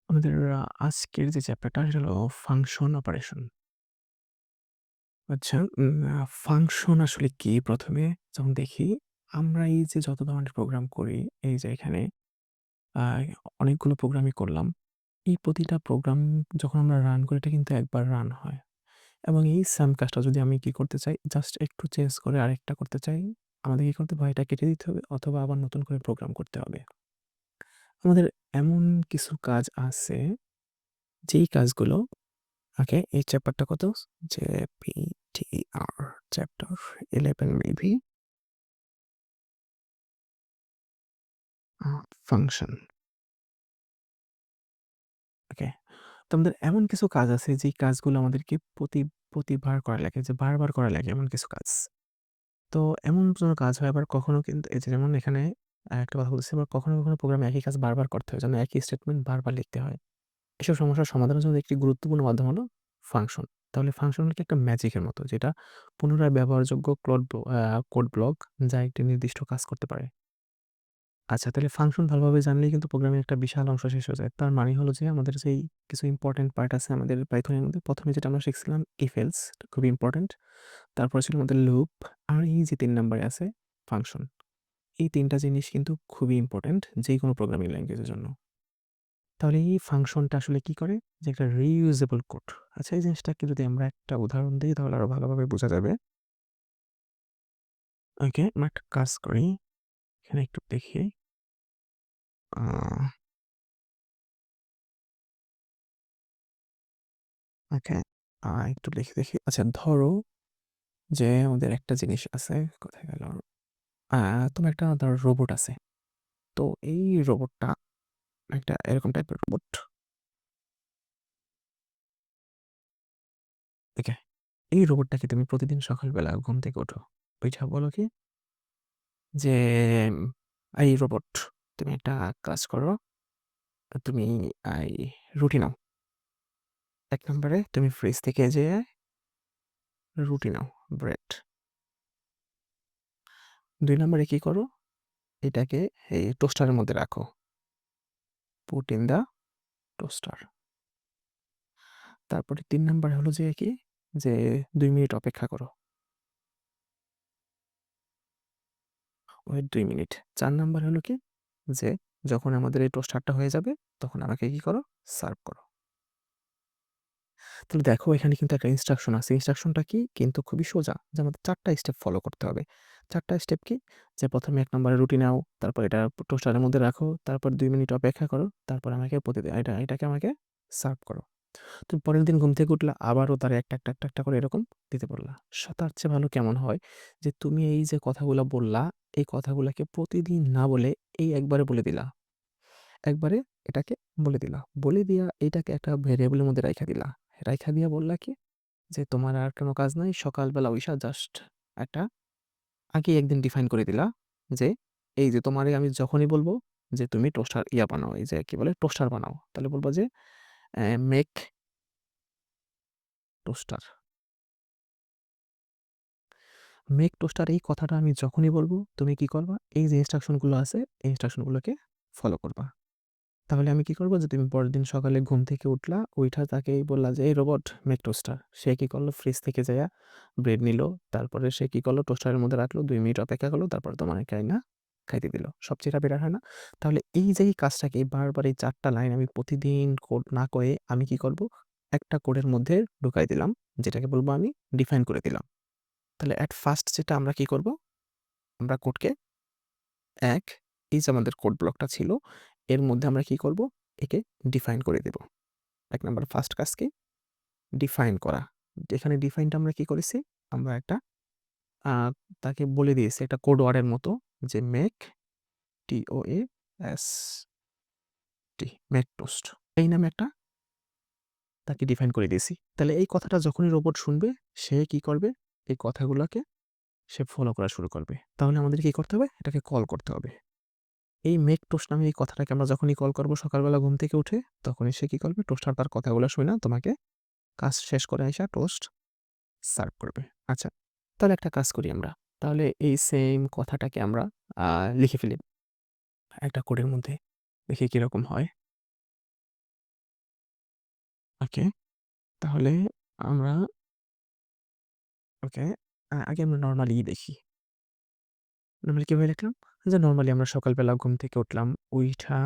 আমাদের আজকের যে চ্যাপ্টারটা সেটা হলো ফাংশন অপারেশন। আচ্ছা, ফাংশন আসলে কি? ১ম এ যখন দেখি, আমরা এই যে যত ধরনের প্রোগ্রাম করি, এই যে এখানে আ অনেকগুলো প্রোগ্রামই করলাম। এই প্রতিটা প্রোগ্রাম যখন আমরা রান করি, এটা কিন্তু একবার রান হয়। এবং এই সেম কাজটা যদি আমি কি করতে চাই, জাস্ট একটু চেঞ্জ করে আরেকটা করতে চাই, আমাদের কি করতে হবে? এটা কেটে দিতে হবে অথবা আবার নতুন করে প্রোগ্রাম করতে হবে। আমাদের এমন কিছু কাজ আছে, যেই কাজগুলো ওকে, এই চ্যাপ্টারটা কত? যে PTR chapter 11 maybe a function. Okay. তো আমাদের এমন কিছু কাজ আছে যেই কাজগুলো আমাদেরকে প্রতিবার করা লাগে, যে বারবার করা লাগে এমন কিছু কাজ। তো এমন কোনো কাজ হয় আবার কখনো কিন্তু এই যে যেমন এখানে একটা কথা বলতেছি, আবার কখনো প্রোগ্রামে একই কাজ বারবার করতে হয়। যেন একই স্টেটমেন্ট বারবার লিখতে হয়। এসব সমস্যার সমাধানের জন্য একটি গুরুত্বপূর্ণ মাধ্যম হলো ফাংশন। তাহলে ফাংশন হলো কি একটা ম্যাজিকের মতো, যেটা পুনরায় ব্যবহারযোগ্য কোড ব্লক, যা একটি নির্দিষ্ট কাজ করতে পারে। আচ্ছা, তাহলে ফাংশন ভালোভাবে জানলেই কিন্তু প্রোগ্রামের একটা বিশাল অংশ শেষ হয়ে যায়। তার মানে হলো যে আমাদের যেই কিছু ইম্পোর্টেন্ট পার্ট আছে আমাদের পাইথনের মধ্যে, ১ম এ যেটা আমরা শিখছিলাম if else, খুবই ইম্পোর্টেন্ট। তারপরে ছিল আমাদের লুপ, আর এই যে ৩ নাম্বারে আছে ফাংশন। এই ৩ টা জিনিস কিন্তু খুবই ইম্পোর্টেন্ট যেকোনো প্রোগ্রামিং ল্যাঙ্গুয়েজের জন্য। তাহলে এই ফাংশনটা আসলে কি করে? যে একটা রিইউজেবল কোড। আচ্ছা, এই জিনিসটাকে যদি আমরা একটা উদাহরণ দেই তাহলে আরো ভালোভাবে বোঝা যাবে। ওকে, আমরা একটা কাজ করি। এখানে একটু দেখি। আ ওকে, একটু লিখে দেখি। আচ্ছা, ধরো যে আমাদের একটা জিনিস আছে। কোথায় গেল? আ তোমার একটা ধরো রোবট আছে। তো এই রোবটটা একটা এরকম টাইপের রোবট। ওকে। এই রোবটটাকে তুমি প্রতিদিন সকালবেলা ঘুম থেকে ওঠো। ওইটা বলো কি যে, উম, "এই রোবট, তুমি একটা কাজ করো। তুমি এই রুটি নাও।" ১ নম্বরে তুমি ফ্রিজ থেকে যেয়ে রুটি নাও, ব্রেড। ২ নম্বরে কি করো? এটাকে এই টোস্টারের মধ্যে রাখো। Put in the toaster. তারপরে ৩ নাম্বার হলো যে কি? যে ২ মিনিট অপেক্ষা করো। Wait ২ minute. ৪ নাম্বার হলো কি? যে যখন আমাদের এই টোস্টারটা হয়ে যাবে, তখন আমাকে কি করো? সার্ভ করো। তাহলে দেখো এখানে কিন্তু একটা ইনস্ট্রাকশন আছে। ইনস্ট্রাকশনটা কি? কিন্তু খুবই সোজা। যে আমাদের ৪ টা স্টেপ ফলো করতে হবে। ৪ টা স্টেপ কি? যে ১ম এ ১ নম্বরে রুটি নাও, তারপর এটা টোস্টারের মধ্যে রাখো, তারপর ২ মিনিট অপেক্ষা করো, তারপর আমাকে এটাকে আমাকে সার্ভ করো। তুমি পরের দিন ঘুম থেকে উঠলা, আবারও তার একটা করে এরকম দিতে বললা। তার চেয়ে ভালো কেমন হয় যে তুমি এই যে কথাগুলা বললা, এই কথাগুলাকে প্রতিদিন না বলে এই একবারে বলে দিলা। একবারে এটাকে বলে দিলা। বলে দিয়া এইটাকে একটা ভেরিয়েবলের মধ্যে রাইখা দিলা। রাইখা দিয়া বললা কি যে, "তোমার আর কোন কাজ নাই। সকালবেলা উইঠা জাস্ট একটা" আগেই একদিন ডিফাইন করে দিলা যে, "এই যে তোমারে আমি যখনই বলব যে তুমি টোস্টার বানাও।" এই যে কি বলে? টোস্টার বানাও। তাহলে বলবা যে মেক টোস্টার। মেক টোস্টার এই কথাটা আমি যখনই বলব, তুমি কি করবা? এই যে ইনস্ট্রাকশন গুলো আছে, এই ইনস্ট্রাকশন গুলোকে ফলো করবা। তাহলে আমি কি করব? যে তুমি পরের দিন সকালে ঘুম থেকে উঠলা, উইঠা তাকেই বললা যে, "এই রোবট মেক টোস্টার।" সে কি করলো? ফ্রিজ থেকে যাইয়া ব্রেড নিলো। তারপরে সে কি করলো? টোস্টারের মধ্যে রাখলো। ২ মিনিট অপেক্ষা করলো। তারপরে তোমাকে আইনা খাইতে দিল। সবচেয়ে বেটার হয় না? তাহলে এই যে এই কাজটাকে বারবার এই ৪ টা লাইন আমি প্রতিদিন কোড না করে আমি কি করব? একটা কোডের মধ্যে ঢুকাই দিলাম। যেটাকে বলব আমি ডিফাইন করে দিলাম। তাহলে এট ফার্স্ট যেটা আমরা কি করব? আমরা কোডকে ১ এই যে আমাদের কোড ব্লকটা ছিল, এর মধ্যে আমরা কি করব? একে ডিফাইন করে দেব। ১ নাম্বার ফার্স্ট কাজ কি? ডিফাইন করা। এখানে ডিফাইনটা আমরা কি করেছি? আমরা একটা আ তাকে বলে দিয়েছি একটা কোড ওয়ার্ডের মতো যে মেক টোস্ট, মেক টোস্ট। এই নামে একটা তাকে ডিফাইন করে দিয়েছি। তাহলে এই কথাটা যখনই রোবট শুনবে, সে কি করবে? এই কথাগুলাকে সে ফলো করা শুরু করবে। তাহলে আমাদের কি করতে হবে? এটাকে কল করতে হবে। এই মেক টোস্ট নামে এই কথাটাকে আমরা যখনই কল করব সকালবেলা ঘুম থেকে উঠে, তখনই সে কি করবে? টোস্টার তার কথাগুলা শুইনা তোমাকে কাজ শেষ করে আইসা টোস্ট সার্ভ করবে। আচ্ছা, তাহলে একটা কাজ করি আমরা। তাহলে এই সেইম কথাটাকে আমরা আ লিখে ফেলি একটা কোডের মধ্যে। দেখি কিরকম হয়। ওকে। তাহলে আমরা ওকে আগে আমরা নরমালি দেখি। নরমালি কিভাবে লিখলাম? যে নরমালি আমরা সকালবেলা ঘুম থেকে উঠলাম, উইঠা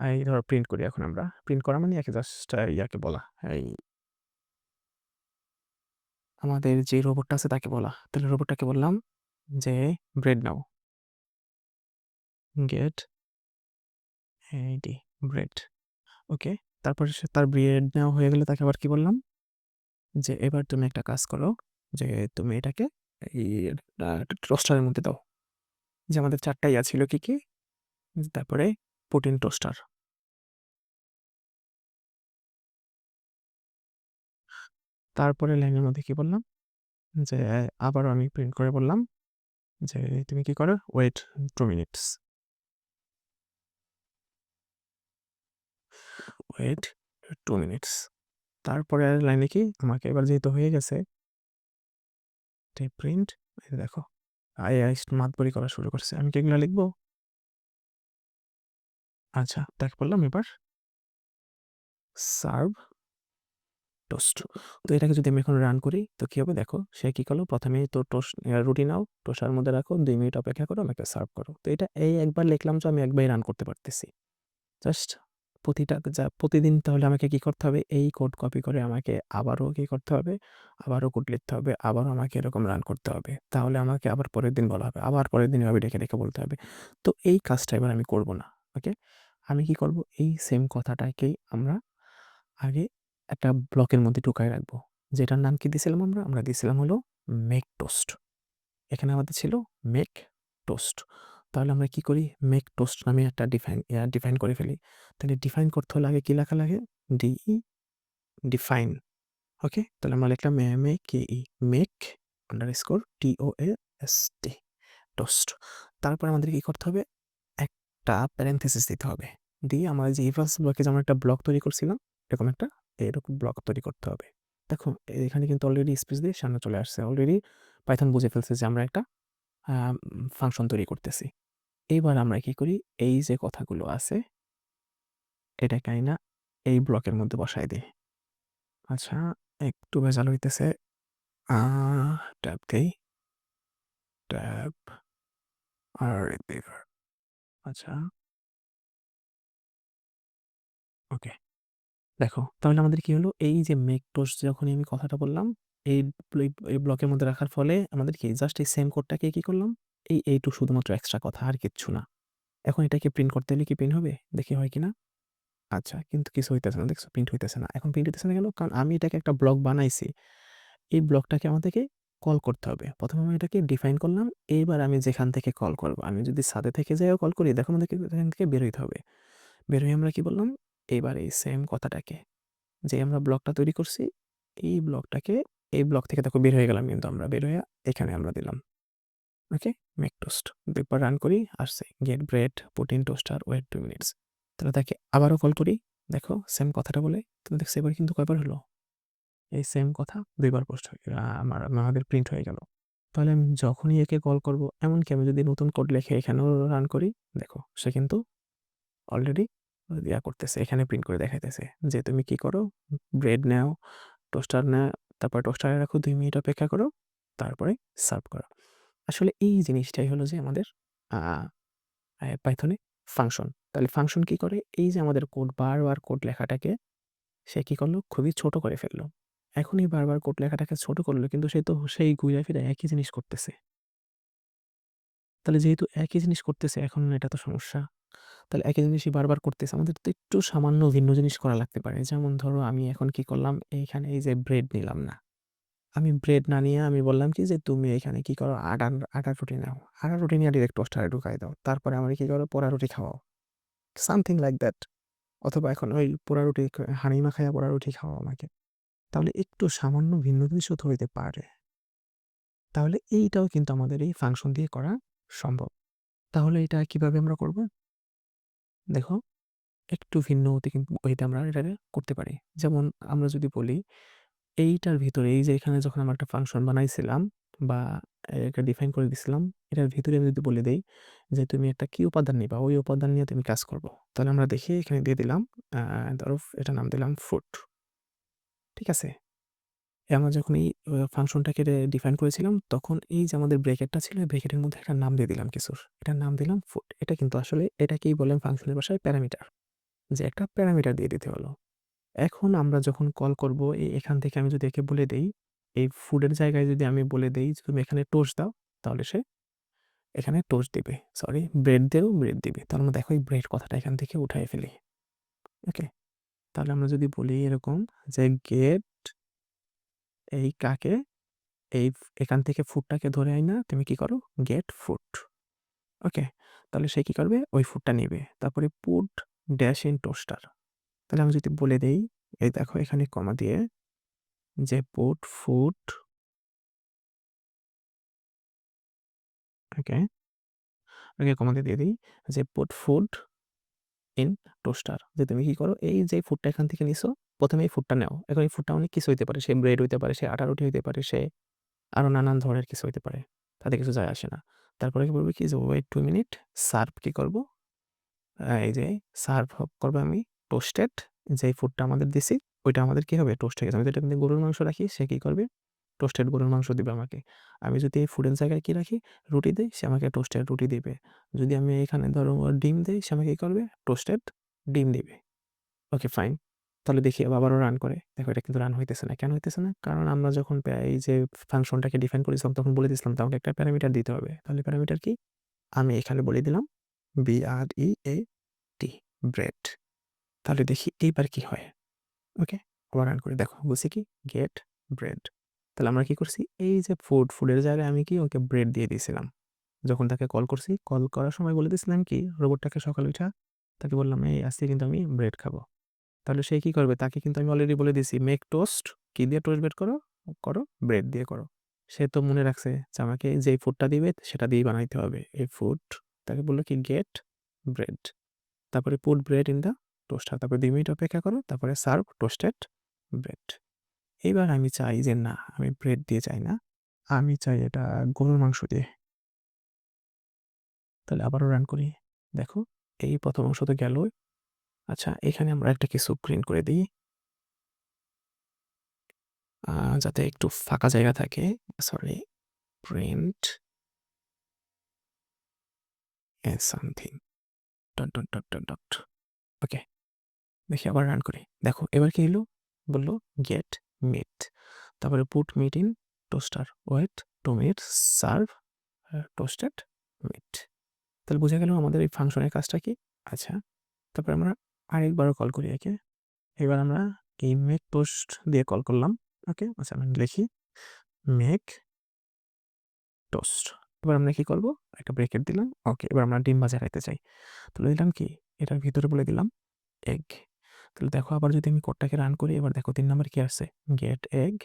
এই ধরো প্রিন্ট করি এখন আমরা। প্রিন্ট করা মানে একে জাস্ট ইয়াকে বলা, এই আমাদের যে রোবটটা আছে তাকে বলা। তাহলে রোবটটাকে বললাম যে, "ব্রেড নাও।" গেট এইডি ব্রেড। ওকে। তারপরে সে তার ব্রেড নেওয়া হয়ে গেলে তাকে আবার কি বললাম? যে, "এবার তুমি একটা কাজ করো যে, তুমি এটাকে এই আ টোস্টারের মধ্যে দাও।" যে আমাদের ৪ টা ইয়া ছিল কি, কি? তারপরে প্রোটিন টোস্টার। তারপরে লাইনের মধ্যে কি বললাম? যে আবারও আমি প্রিন্ট করে বললাম যে, "তুমি কি করো? Wait 2 minutes. Wait 2 minutes." তারপরের লাইনে কি? আমাকে এবার যেহেতু হয়ে গেছে, প্রিন্ট এই দেখো AI মাতবরি করা শুরু করছে। আমি কি এগুলা লিখবো? আচ্ছা, তাকে বললাম এবার সার্ভ টোস্ট। তো এটাকে যদি আমি এখন রান করি তো কি হবে দেখো, সে কি করলো? ১ম এই তো রুটি নাও, টোস্টারের মধ্যে রাখো, ২ মিনিট অপেক্ষা করো, আমাকে সার্ভ করো। তো এটা এই একবার লিখলাম যে আমি একবারই রান করতে পারতেছি। জাস্ট প্রতিদিন তাহলে আমাকে কি করতে হবে? এই কোড কপি করে আমাকে আবারও কি করতে হবে? আবারও কোড লিখতে হবে। আবারও আমাকে এরকম রান করতে হবে। তাহলে আমাকে আবার পরের দিন বলা হবে। আবার পরের দিন এভাবে ডেকে বলতে হবে। তো এই কাজটা এবার আমি করব না। ওকে? আমি কি করব? এই সেম কথাটাকেই আমরা আগে একটা ব্লকের মধ্যে ঢুকায় রাখবো। যেটার নাম কি দিছিলাম আমরা? আমরা দিছিলাম হলো মেক টোস্ট। এখানে আমাদের ছিল মেক টোস্ট। তাহলে আমরা কি করি? মেক টোস্ট নামে একটা ডিফাইন করে ফেলি। তাহলে ডিফাইন করতে হলে আগে কি লেখা লাগে? ডিই ডিফাইন। ওকে? তাহলে আমরা লিখলাম মেকেই মেক আন্ডারস্কোর টোস্ট টোস্ট। তারপরে আমাদের কি করতে হবে? একটা প্যারেনথেসিস দিতে হবে। দিয়ে আমরা যে if else ব্লকে যেমন একটা ব্লক তৈরি করছিলাম, এরকম ব্লক তৈরি করতে হবে। দেখো এখানে কিন্তু অলরেডি স্পেস দিয়ে সামনে চলে আসছে। অলরেডি পাইথন বুঝে ফেলছে যে আমরা একটা আ ফাংশন তৈরি করতেছি। এইবার আমরা কি করি? এই যে কথাগুলো আছে, এটাকে আইনা এই ব্লকের মধ্যে বসায় দেই। আচ্ছা, একটু ভেজাল হইতেছে। আ ট্যাব দেই। ট্যাব আর রিপিটার। আচ্ছা, ওকে। দেখো তাহলে আমাদের কি হলো? এই যে মেক টোস্ট যখনই আমি কথাটা বললাম, এই এই ব্লকের মধ্যে রাখার ফলে আমাদের কি জাস্ট এই সেম কোডটাকে কি করলাম? এইটুক শুধুমাত্র এক্সট্রা কথা আর কিচ্ছু না। এখন এটাকে প্রিন্ট করতে হলে কি প্রিন্ট হবে? দেখি হয় কিনা? আচ্ছা, কিন্তু কিছু হইতেছে না। দেখছো? প্রিন্ট হইতেছে না। এখন প্রিন্ট হইতেছে না কেন? কারণ আমি এটাকে একটা ব্লক বানাইছি। এই ব্লকটাকে আমাদেরকে কল করতে হবে। ১ম এ আমি এটাকে ডিফাইন করলাম। এইবার আমি যেখান থেকে কল করব, আমি যদি ছাদে থেকে যাইও কল করি, দেখো আমাদেরকে এখান থেকে বের হইতে হবে। বের হয়ে আমরা কি বললাম? এইবার এই সেম কথাটাকে যে আমরা ব্লকটা তৈরি করছি, এই ব্লকটাকে এই ব্লক থেকে দেখো বের হয়ে গেলাম কিন্তু আমরা। বের হইয়া এখানে আমরা দিলাম। ওকে? Make toast. এরপর রান করি, আসছে get bread protein toaster wait 2 minutes. তাহলে তাকে আবারও কল করি। দেখো সেম কথাটা বলে। তুমি দেখছো এবার কিন্তু কয়বার হলো? এই সেম কথা ২ বার পোস্ট হয়ে আমাদের প্রিন্ট হয়ে গেল। তাহলে আমি যখনই একে কল করব, এমনকি আমি যদি নতুন কোড লিখে এখানেও রান করি, দেখো সে কিন্তু অলরেডি করতেছে। এখানে প্রিন্ট করে দেখাইতেছে যে, "তুমি কি করো? ব্রেড নাও, টোস্টার নাও, তারপর টোস্টারে রাখো, ২ মিনিট অপেক্ষা করো, তারপরে সার্ভ করো।" আসলে এই জিনিসটাই হলো যে আমাদের আ পাইথনে ফাংশন। তাহলে ফাংশন কি করে? এই যে আমাদের কোড বারবার কোড লেখাটাকে সে কি করলো? খুবই ছোট করে ফেললো। এখনই বারবার কোড লেখাটাকে ছোট করলো কিন্তু সে তো সেই ঘুইরা ফিরা একই জিনিস করতেছে। তাহলে যেহেতু একই জিনিস করতেছে এখন এটা তো সমস্যা। তাহলে একই জিনিসই বারবার করতেছে। আমাদের তো একটু সামান্য ভিন্ন জিনিস করা লাগতে পারে। যেমন ধরো আমি এখন কি করলাম? এইখানে এই যে ব্রেড নিলাম না। আমি ব্রেড না নিয়ে আমি বললাম কি যে, "তুমি এখানে কি করো? আটার রুটি নাও। আটার রুটি নিয়ে ডিরেক্ট টোস্টারে ঢুকাই দাও। তারপরে আমারে কি করো? পোড়া রুটি খাওয়াও।" Something like that. অথবা এখন ওই পোড়া রুটি হানি মাখাইয়া পোড়া রুটি খাওয়াও আমাকে। তাহলে একটু সামান্য ভিন্ন জিনিসও তো হইতে পারে। তাহলে এইটাও কিন্তু আমাদের এই ফাংশন দিয়ে করা সম্ভব। তাহলে এটা কিভাবে আমরা করব? দেখো, একটু ভিন্ন ওয়েতে আমরা এটাকে করতে পারি। যেমন আমরা যদি বলি, এইটার ভিতরে এই যে এখানে যখন আমরা একটা ফাংশন বানাইছিলাম বা একটা ডিফাইন করে দিছিলাম, এটার ভিতরে আমি যদি বলে দেই যে, "তুমি একটা কি উপাদান নিবা, ওই উপাদান নিয়ে তুমি কাজ করব।" তাহলে আমরা দেখি এখানে দিয়ে দিলাম, ধরো এটার নাম দিলাম ফ্রুট। ঠিক আছে? আমরা যখন এই ফাংশনটাকে ডিফাইন করেছিলাম, তখন এই যে আমাদের ব্র্যাকেটটা ছিল, এই ব্র্যাকেটের মধ্যে একটা নাম দিয়ে দিলাম কিছুর। এটার নাম দিলাম ফুড। এটা কিন্তু আসলে এটাকেই বলেন ফাংশনের ভাষায় প্যারামিটার। যে একটা প্যারামিটার দিয়ে দিতে হলো। এখন আমরা যখন কল করব, এখান থেকে আমি যদি একে বলে দেই, এই ফুডের জায়গায় যদি আমি বলে দেই যে, "তুমি এখানে টোস্ট দাও", তাহলে সে এখানে টোস্ট দিবে। সরি, ব্রেড দিলেও ব্রেড দিবে। তাহলে আমরা দেখো এই ব্রেড কথাটা এখান থেকে উঠায়ে ফেলি। ওকে? তাহলে আমরা যদি বলি এরকম যে, "গেট", এই কাকে, এই এখান থেকে ফুডটাকে ধরে আইনা তুমি কি করো? Get food. ওকে? তাহলে সে কি করবে? ওই ফুডটা নিবে। তারপরে পুট ড্যাশ ইন টোস্টার। তাহলে আমি যদি বলে দেই, এই দেখো এখানে কমা দিয়ে যে পুট ফুড, ওকে, ওকে কমা দিয়ে দিই যে পুট ফুড ইন টোস্টার। যে তুমি কি করো? এই যে ফুডটা এখান থেকে নিছো, ১ম এই ফুডটা নাও। এখন এই ফুডটা অনেক কিছু হইতে পারে। সে ব্রেড হইতে পারে, সে আটা রুটি হইতে পারে, সে আরো নানান ধরনের কিছু হইতে পারে। তাতে কিছু যায় আসে না। তারপরে কি বলবে কি যে ওয়েট 2 মিনিট, সার্ভ কি করব? এই যে সার্ভ করবো আমি টোস্টেড, যেই ফুডটা আমাদের দিছি, ওইটা আমাদের কি হবে? টোস্ট হয়ে গেছে। আমি যদি এখানে গরুর মাংস রাখি, সে কি করবে? টোস্টেড গরুর মাংস দিবে আমাকে। আমি যদি এই ফুডের জায়গায় কি রাখি? রুটি দেই, সে আমাকে টোস্টেড রুটি দিবে। যদি আমি এখানে ধরো ডিম দেই, সে আমাকে কি করবে? টোস্টেড ডিম দিবে। Okay fine. তাহলে দেখি আবারও রান করে। দেখো এটা কিন্তু রান হইতেছে না। কেন হইতেছে না? কারণ আমরা যখন এই যে ফাংশনটাকে ডিফাইন করেছিলাম, তখন বলে দিয়েছিলাম তো আমাকে একটা প্যারামিটার দিতে হবে। তাহলে প্যারামিটার কি? আমি এখানে বলে দিলাম BREAD, ব্রেড। তাহলে দেখি এইবার কি হয়? ওকে? আবার রান করে দেখো, বলছি কি? Get bread. তাহলে আমরা কি করছি? এই যে ফুডের জায়গায় আমি কি ওকে ব্রেড দিয়ে দিয়েছিলাম। যখন তাকে কল করছি, কল করার সময় বলে দিয়েছিলাম কি? রোবটটাকে সকালে উঠা তাকে বললাম, "এই আজকে কিন্তু আমি ব্রেড খাবো।" তাহলে সে কি করবে? তাকে কিন্তু আমি অলরেডি বলে দিয়েছি, "মেক টোস্ট", কি দিয়ে টোস্ট বের করো? করো, ব্রেড দিয়ে করো। সে তো মনে রাখছে যে আমাকে যেই ফুডটা দিবে সেটা দিয়েই বানাইতে হবে। এই ফুড, তাকে বলল কি? Get bread. তারপরে put bread in the toaster. তারপরে ২ মিনিট অপেক্ষা করো। তারপরে সার্ভ টোস্টেড ব্রেড। এইবার আমি চাই যে না, আমি ব্রেড দিয়ে চাই না। আমি চাই এটা গরুর মাংস দিয়ে। তাহলে আবারও রান করি। দেখো, এই ১ম অংশ তো গেল। আচ্ছা, এখানে আমরা একটা কিছু প্রিন্ট করে দিই। যাতে একটু ফাঁকা জায়গা থাকে। Sorry, print something, dot, dot, dot, dot, dot. Okay, দেখি আবার রান করি। দেখো এবার কি হলো? বলল গেট মিট। তারপরে put meat in toaster, wait 2 minutes, serve toasted meat. তাহলে বোঝা গেল আমাদের এই ফাংশনের কাজটা কি। আচ্ছা, তারপরে আমরা আরেকবারও কল করি একে। এবার আমরা এই মেক টোস্ট দিয়ে কল করলাম। ওকে, আচ্ছা আমি লিখি মেক টোস্ট। এবার আমরা কি করব? একটা ব্রেকেট দিলাম। ওকে, এবার আমরা ডিম ভাজা খাইতে চাই। তাহলে দিলাম কি? এটার ভিতরে বলে দিলাম এগ। তাহলে দেখো আবার যদি আমি কোডটাকে রান করি, এবার দেখো ৩ নাম্বার কি আসছে? Get egg,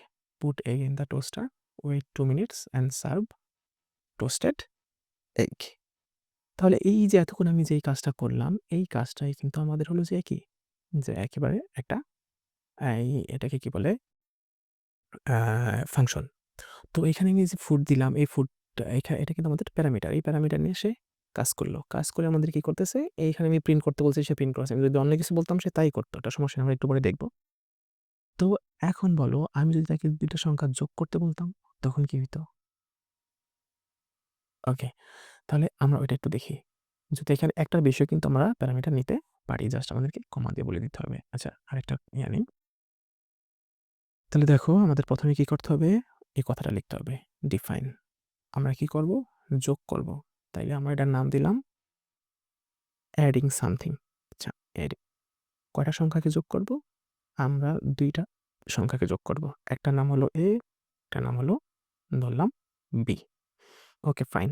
put egg in the toaster, wait 2 minutes and serve toasted egg. তাহলে এই যে এতক্ষণ আমি যেই কাজটা করলাম, এই কাজটাই কিন্তু আমাদের হলো যে কি? যে একেবারে একটা এটাকে কি বলে? আ ফাংশন। তো এখানে আমি যে ফুড দিলাম, এই ফুডটা এটা কিন্তু আমাদের প্যারামিটার। এই প্যারামিটার নিয়ে সে কাজ করলো। কাজ করে আমাদের কি করতেছে? এইখানে আমি প্রিন্ট করতে বলছি, সে প্রিন্ট করেছে। আমি যদি অন্য কিছু বলতাম, সে তাই করতো। এটা সমস্যা নেই, আমরা একটু পরে দেখব। তো এখন বলো, আমি যদি তাকে ২ টা সংখ্যা যোগ করতে বলতাম, তখন কি হইতো? ওকে, তাহলে আমরা ওইটা একটু দেখি। যদি এখানে একটার বেশিও কিন্তু আমরা প্যারামিটার নিতে পারি। জাস্ট আমাদেরকে কমা দিয়ে বলে দিতে হবে। আচ্ছা, আরেকটা নিই। তাহলে দেখো আমাদের ১ম এ কি করতে হবে? এই কথাটা লিখতে হবে। ডিফাইন। আমরা কি করব? যোগ করব। তাইলে আমরা এটার নাম দিলাম অ্যাডিং সামথিং। আচ্ছা, কয়টা সংখ্যাকে যোগ করব? আমরা ২ টা সংখ্যাকে যোগ করব। একটার নাম হলো A, একটার নাম হলো ধরলাম B। Okay fine.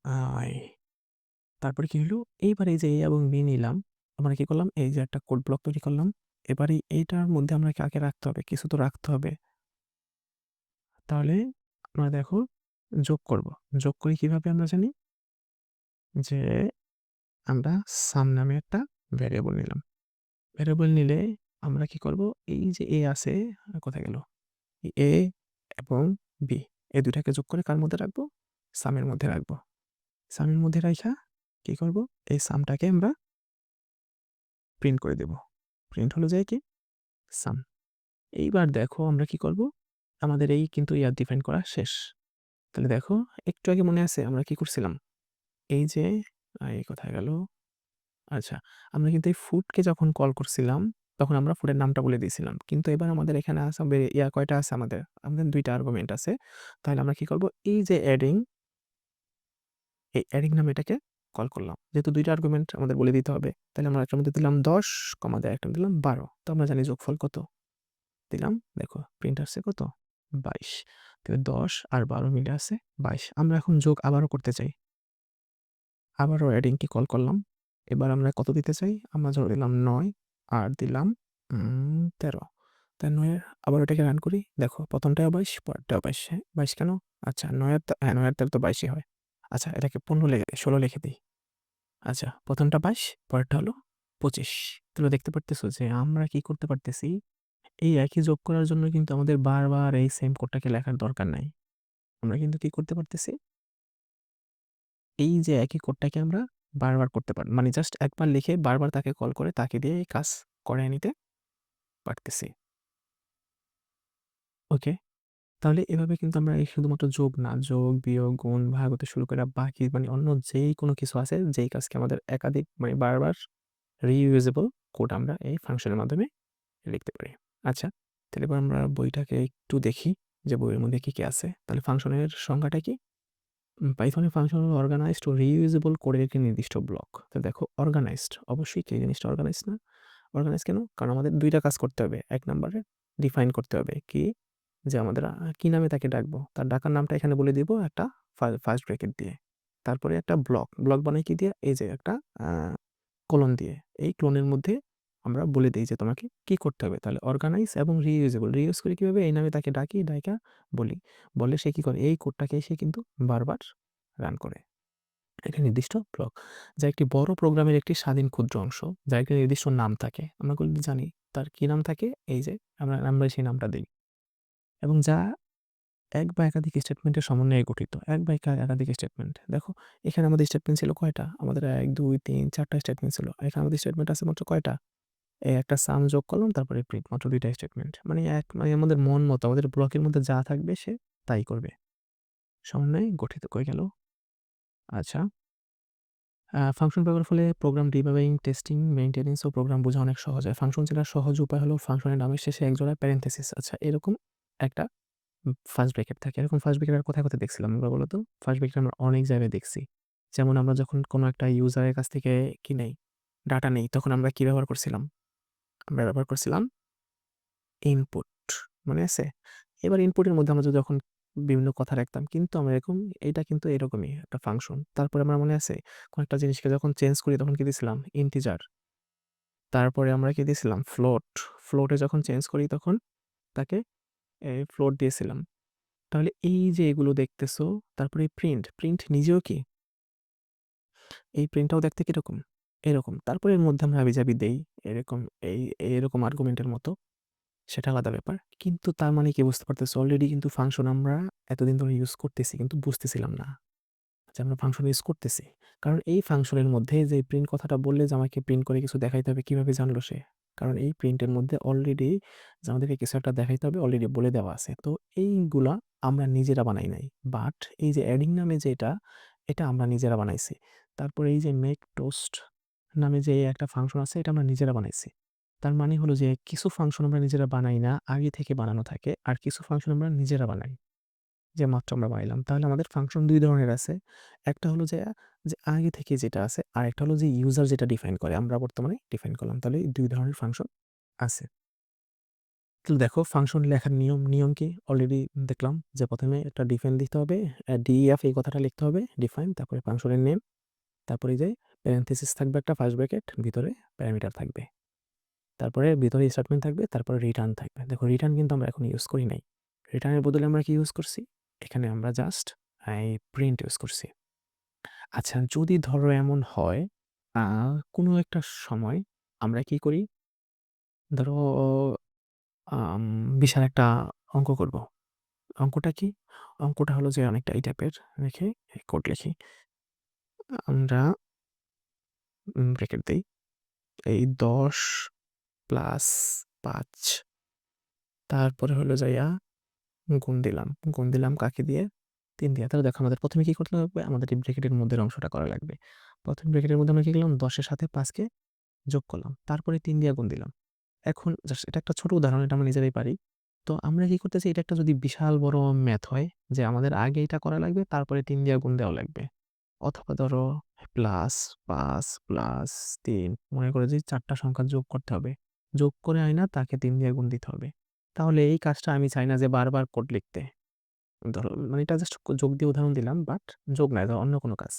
আই তারপরে কি হলো? এইবার এই যে A এবং B নিলাম। আমরা কি করলাম? এই যে একটা কোড ব্লক তৈরি করলাম। এবারে এইটার মধ্যে আমরা কাকে রাখতে হবে? কিছু তো রাখতে হবে। তাহলে আমরা দেখো যোগ করব। যোগ করি কিভাবে আমরা জানি? যে আমরা সাম নামে একটা ভ্যারিয়েবল নিলাম। ভ্যারিয়েবল নিলে আমরা কি করব? এই যে A আছে, কোথায় গেল? এই A এবং B, এই ২ টাকে যোগ করে কার মধ্যে রাখবো? সামের মধ্যে রাখবো। সামের মধ্যে রাইখা কি করব? এই সামটাকে আমরা প্রিন্ট করে দেব। প্রিন্ট হলো যে কি? সাম। এইবার দেখো আমরা কি করব? আমাদের এই কিন্তু ডিফাইন করা শেষ। তাহলে দেখো একটু আগে মনে আছে আমরা কি করছিলাম? এই যে এই কোথায় গেল? আচ্ছা, আমরা কিন্তু এই ফুডকে যখন কল করছিলাম, তখন আমরা ফুডের নামটা বলে দিয়েছিলাম। কিন্তু এবার আমাদের এখানে আছে কয়টা আছে আমাদের? আমাদের ২ টা আর্গুমেন্ট আছে। তাহলে আমরা কি করব? এই যে এই অ্যাডিং নামে এটাকে কল করলাম। যেহেতু ২ টা আর্গুমেন্ট আমাদের বলে দিতে হবে। তাহলে আমরা একটার মধ্যে দিলাম ১০, একটা দিলাম ১২। তো আমরা জানি যোগফল কত? দিলাম, দেখো প্রিন্ট আসছে কত? ২২। তাহলে ১০ আর ১২ মিলে আছে ২২। আমরা এখন যোগ আবারও করতে চাই। আবারও অ্যাডিংকে কল করলাম। এবার আমরা কত দিতে চাই? আমরা ধরে দিলাম ৯ আর দিলাম ১৩। তাই ৯ এর আবার এটাকে রান করি। দেখো ১ম টাও ২২, পরেরটাও ২২। হ্যাঁ, ২২ কেন? আচ্ছা ৯ এর ৯ এর তো ২২ই হয়। আচ্ছা এটাকে ১৬ লিখে দেই। আচ্ছা ১ম টা ২২, পরেরটা হলো ২৫। তাহলে দেখতে পারতেছো যে আমরা কি করতে পারতেছি? এই একই যোগ করার জন্য কিন্তু আমাদের বারবার এই সেম কোডটাকে লেখার দরকার নাই। আমরা কিন্তু কি করতে পারতেছি? এই যে একই কোডটাকে আমরা বারবার করতে মানে জাস্ট একবার লিখে বারবার তাকে কল করে তাকে দিয়ে এই কাজ করায় নিতে পারতেছি। ওকে? তাহলে এভাবে কিন্তু আমরা এই শুধুমাত্র যোগ না, যোগ, বিয়োগ, গুণ, ভাগ হতে শুরু করে বাকি অন্য যেই কোনো কিছু আছে যেই কাজকে আমাদের একাধিক বারবার reusable কোড আমরা এই ফাংশনের মাধ্যমে লিখতে পারি। আচ্ছা, তাহলে এবার আমরা বইটাকে একটু দেখি যে বইয়ের মধ্যে কি, কি আছে। তাহলে ফাংশনের সংজ্ঞাটা কি? পাইথনের ফাংশন হলো অর্গানাইজড ও রিইউজেবল কোডের একটি নির্দিষ্ট ব্লক। তো দেখো অর্গানাইজড অবশ্যই কি জিনিসটা অর্গানাইজড না? অর্গানাইজড কেন? কারণ আমাদের ২ টা কাজ করতে হবে। ১ নাম্বারে ডিফাইন করতে হবে কি? যে আমাদের কি নামে তাকে ডাকবো? তার ডাকার নামটা এখানে বলে দিব একটা ফার্স্ট ব্র্যাকেট দিয়ে। তারপরে একটা ব্লক বানাই কি দিয়ে? এই যে একটা আ কোলন দিয়ে। এই ক্লোনের মধ্যে আমরা বলে দেই যে তোমাকে কি করতে হবে। তাহলে অর্গানাইজ এবং রিইউজেবল। রিইউজ করি কিভাবে? এই নামে তাকে ডাকি, ডাইকা বলি। বললে সে কি করে? এই কোডটাকে সে কিন্তু বারবার রান করে। একটা নির্দিষ্ট ব্লক। যা একটি বড় প্রোগ্রামের একটি স্বাধীন ক্ষুদ্র অংশ। যার একটি নির্দিষ্ট নাম থাকে। আমরা কিন্তু জানি তার কি নাম থাকে? এই যে আমরা সেই নামটা দেই। এবং যা এক বা একাধিক স্টেটমেন্টের সমন্বয়ে গঠিত। এক বা একাধিক স্টেটমেন্ট। দেখো এখানে আমাদের স্টেটমেন্ট ছিল কয়টা? আমাদের ১, ২, ৩, ৪ টা স্টেটমেন্ট ছিল। এখানে আমাদের স্টেটমেন্ট আছে মাত্র কয়টা? এই একটা সাম যোগ করলাম তারপরে প্রিন্ট মাত্র ২ টা স্টেটমেন্ট। আমাদের মন মতো আমাদের ব্লকের মধ্যে যা থাকবে সে তাই করবে। সমন্বয়ে গঠিত। কই গেল? আচ্ছা। ফাংশন ব্যবহারের ফলে প্রোগ্রাম ডিবাগিং, টেস্টিং, মেইনটেন্যান্স ও প্রোগ্রাম বোঝা অনেক সহজ হয়। ফাংশন চেনার সহজ উপায় হলো ফাংশনের নামের শেষে একজোড়া প্যারেনথেসিস। আচ্ছা এরকম একটা ফার্স্ট ব্র্যাকেট থাকে। এরকম ফার্স্ট ব্র্যাকেট আর কোথায় দেখছিলাম আমরা বলো তো? ফার্স্ট ব্র্যাকেট আমরা অনেক জায়গায় দেখছি। যেমন আমরা যখন কোনো একটা ইউজারের কাছ থেকে কি নেই, ডাটা নেই তখন আমরা কি ব্যবহার করছিলাম? আমরা ব্যবহার করছিলাম ইনপুট। মনে আছে? এবার ইনপুটের মধ্যে আমরা যখন বিভিন্ন কথা রাখতাম কিন্তু আমরা এটা কিন্তু এরকমই একটা ফাংশন। তারপরে আমার মনে আছে কোনো একটা জিনিসকে যখন চেঞ্জ করি তখন কি দিছিলাম? ইন্টিজার। তারপরে আমরা কি দিয়েছিলাম? ফ্লোট। ফ্লোটে যখন চেঞ্জ করি তখন তাকে ফ্লোট দিয়েছিলাম। তাহলে এই যে এগুলো দেখতেছো, তারপরে প্রিন্ট নিজেও কি? এই প্রিন্টটাও দেখতে কিরকম? এরকম। তারপরে এর মধ্যে আমরা হাবিজাবি দেই। এরকম এই এরকম আর্গুমেন্টের মতো। সেটা আলাদা ব্যাপার। কিন্তু তার মানে কি বুঝতে পারতেছো? অলরেডি কিন্তু ফাংশন আমরা এতদিন ধরে ইউজ করতেছি কিন্তু বুঝতেছিলাম না। যে আমরা ফাংশন ইউজ করতেছি। কারণ এই ফাংশনের মধ্যে যে প্রিন্ট কথাটা বললে যে আমাকে প্রিন্ট করে কিছু দেখাইতে হবে কিভাবে জানলো সে? কারণ এই প্রিন্টের মধ্যে অলরেডি যে আমাদেরকে কিছু একটা দেখাইতে হবে অলরেডি বলে দেওয়া আছে। তো এইগুলা আমরা নিজেরা বানাই নাই। বাট এই যে অ্যাডিং নামে যেটা, এটা আমরা নিজেরা বানাইছি। তারপরে এই যে মেক টোস্ট নামে যে একটা ফাংশন আছে এটা আমরা নিজেরা বানাইছি। তার মানে হলো যে কিছু ফাংশন আমরা নিজেরা বানাই না, আগে থেকে বানানো থাকে। আর কিছু ফাংশন আমরা নিজেরা বানাই। যে মাত্র আমরা বানাইলাম। তাহলে আমাদের ফাংশন ২ ধরনের আছে। একটা হলো যে আগে থেকে যেটা আছে, আরেকটা হলো যে ইউজার যেটা ডিফাইন করে। আমরা বর্তমানে ডিফাইন করলাম। তাহলে এই ২ ধরনের ফাংশন আছে। তাহলে দেখো ফাংশন লেখার নিয়ম কি? অলরেডি দেখলাম যে ১ম এ একটা ডিফাইন দিতে হবে। ডিইএফ এই কথাটা লিখতে হবে। ডিফাইন তারপরে ফাংশনের নেম। তারপরে এই যে প্যারেনথেসিস থাকবে একটা ফার্স্ট ব্র্যাকেট, ভিতরে প্যারামিটার থাকবে। তারপরে ভিতরে স্টেটমেন্ট থাকবে, তারপরে রিটার্ন থাকবে। দেখো রিটার্ন কিন্তু আমরা এখন ইউজ করি নাই। রিটার্নের বদলে আমরা কি ইউজ করছি? এখানে আমরা জাস্ট এই প্রিন্ট ইউজ করছি। আচ্ছা যদি ধরো এমন হয় আ কোনো একটা সময় আমরা কি করি? ধরো আম বিশাল একটা অঙ্ক করব। অঙ্কটা কি? অঙ্কটা হলো যে অনেকটা এই টাইপের রেখে কোড লিখি। আমরা ব্র্যাকেট দেই। এই ১০ প্লাস ৫ তারপরে হলো যাইয়া গুণ দিলাম। গুণ দিলাম কাকে দিয়ে? ৩ দিয়ে। তাহলে দেখো আমাদের ১ম এ কি করতে লাগবে? আমাদের এই ব্র্যাকেটের মধ্যের অংশটা করা লাগবে। ১ম ব্র্যাকেটের মধ্যে আমরা কি করলাম? ১০ এর সাথে ৫ কে যোগ করলাম। তারপরে ৩ দিয়ে গুণ দিলাম। এখন জাস্ট এটা একটা ছোট উদাহরণ, এটা আমরা নিজেরাই পারি। তো আমরা কি করতেছি? এটা একটা যদি বিশাল বড় ম্যাথ হয় যে আমাদের আগে এটা করা লাগবে, তারপরে ৩ দিয়ে গুণ দেওয়া লাগবে। অথবা ধরো প্লাস ৫ প্লাস ৩ মনে করে যে ৪ টা সংখ্যা যোগ করতে হবে। যোগ করে আইনা তাকে ৩ দিয়ে গুণ দিতে হবে। তাহলে এই কাজটা আমি চাই না যে বারবার কোড লিখতে। ধরো মানে এটা জাস্ট যোগ দিয়ে উদাহরণ দিলাম, বাট যোগ না, ধরো অন্য কোনো কাজ।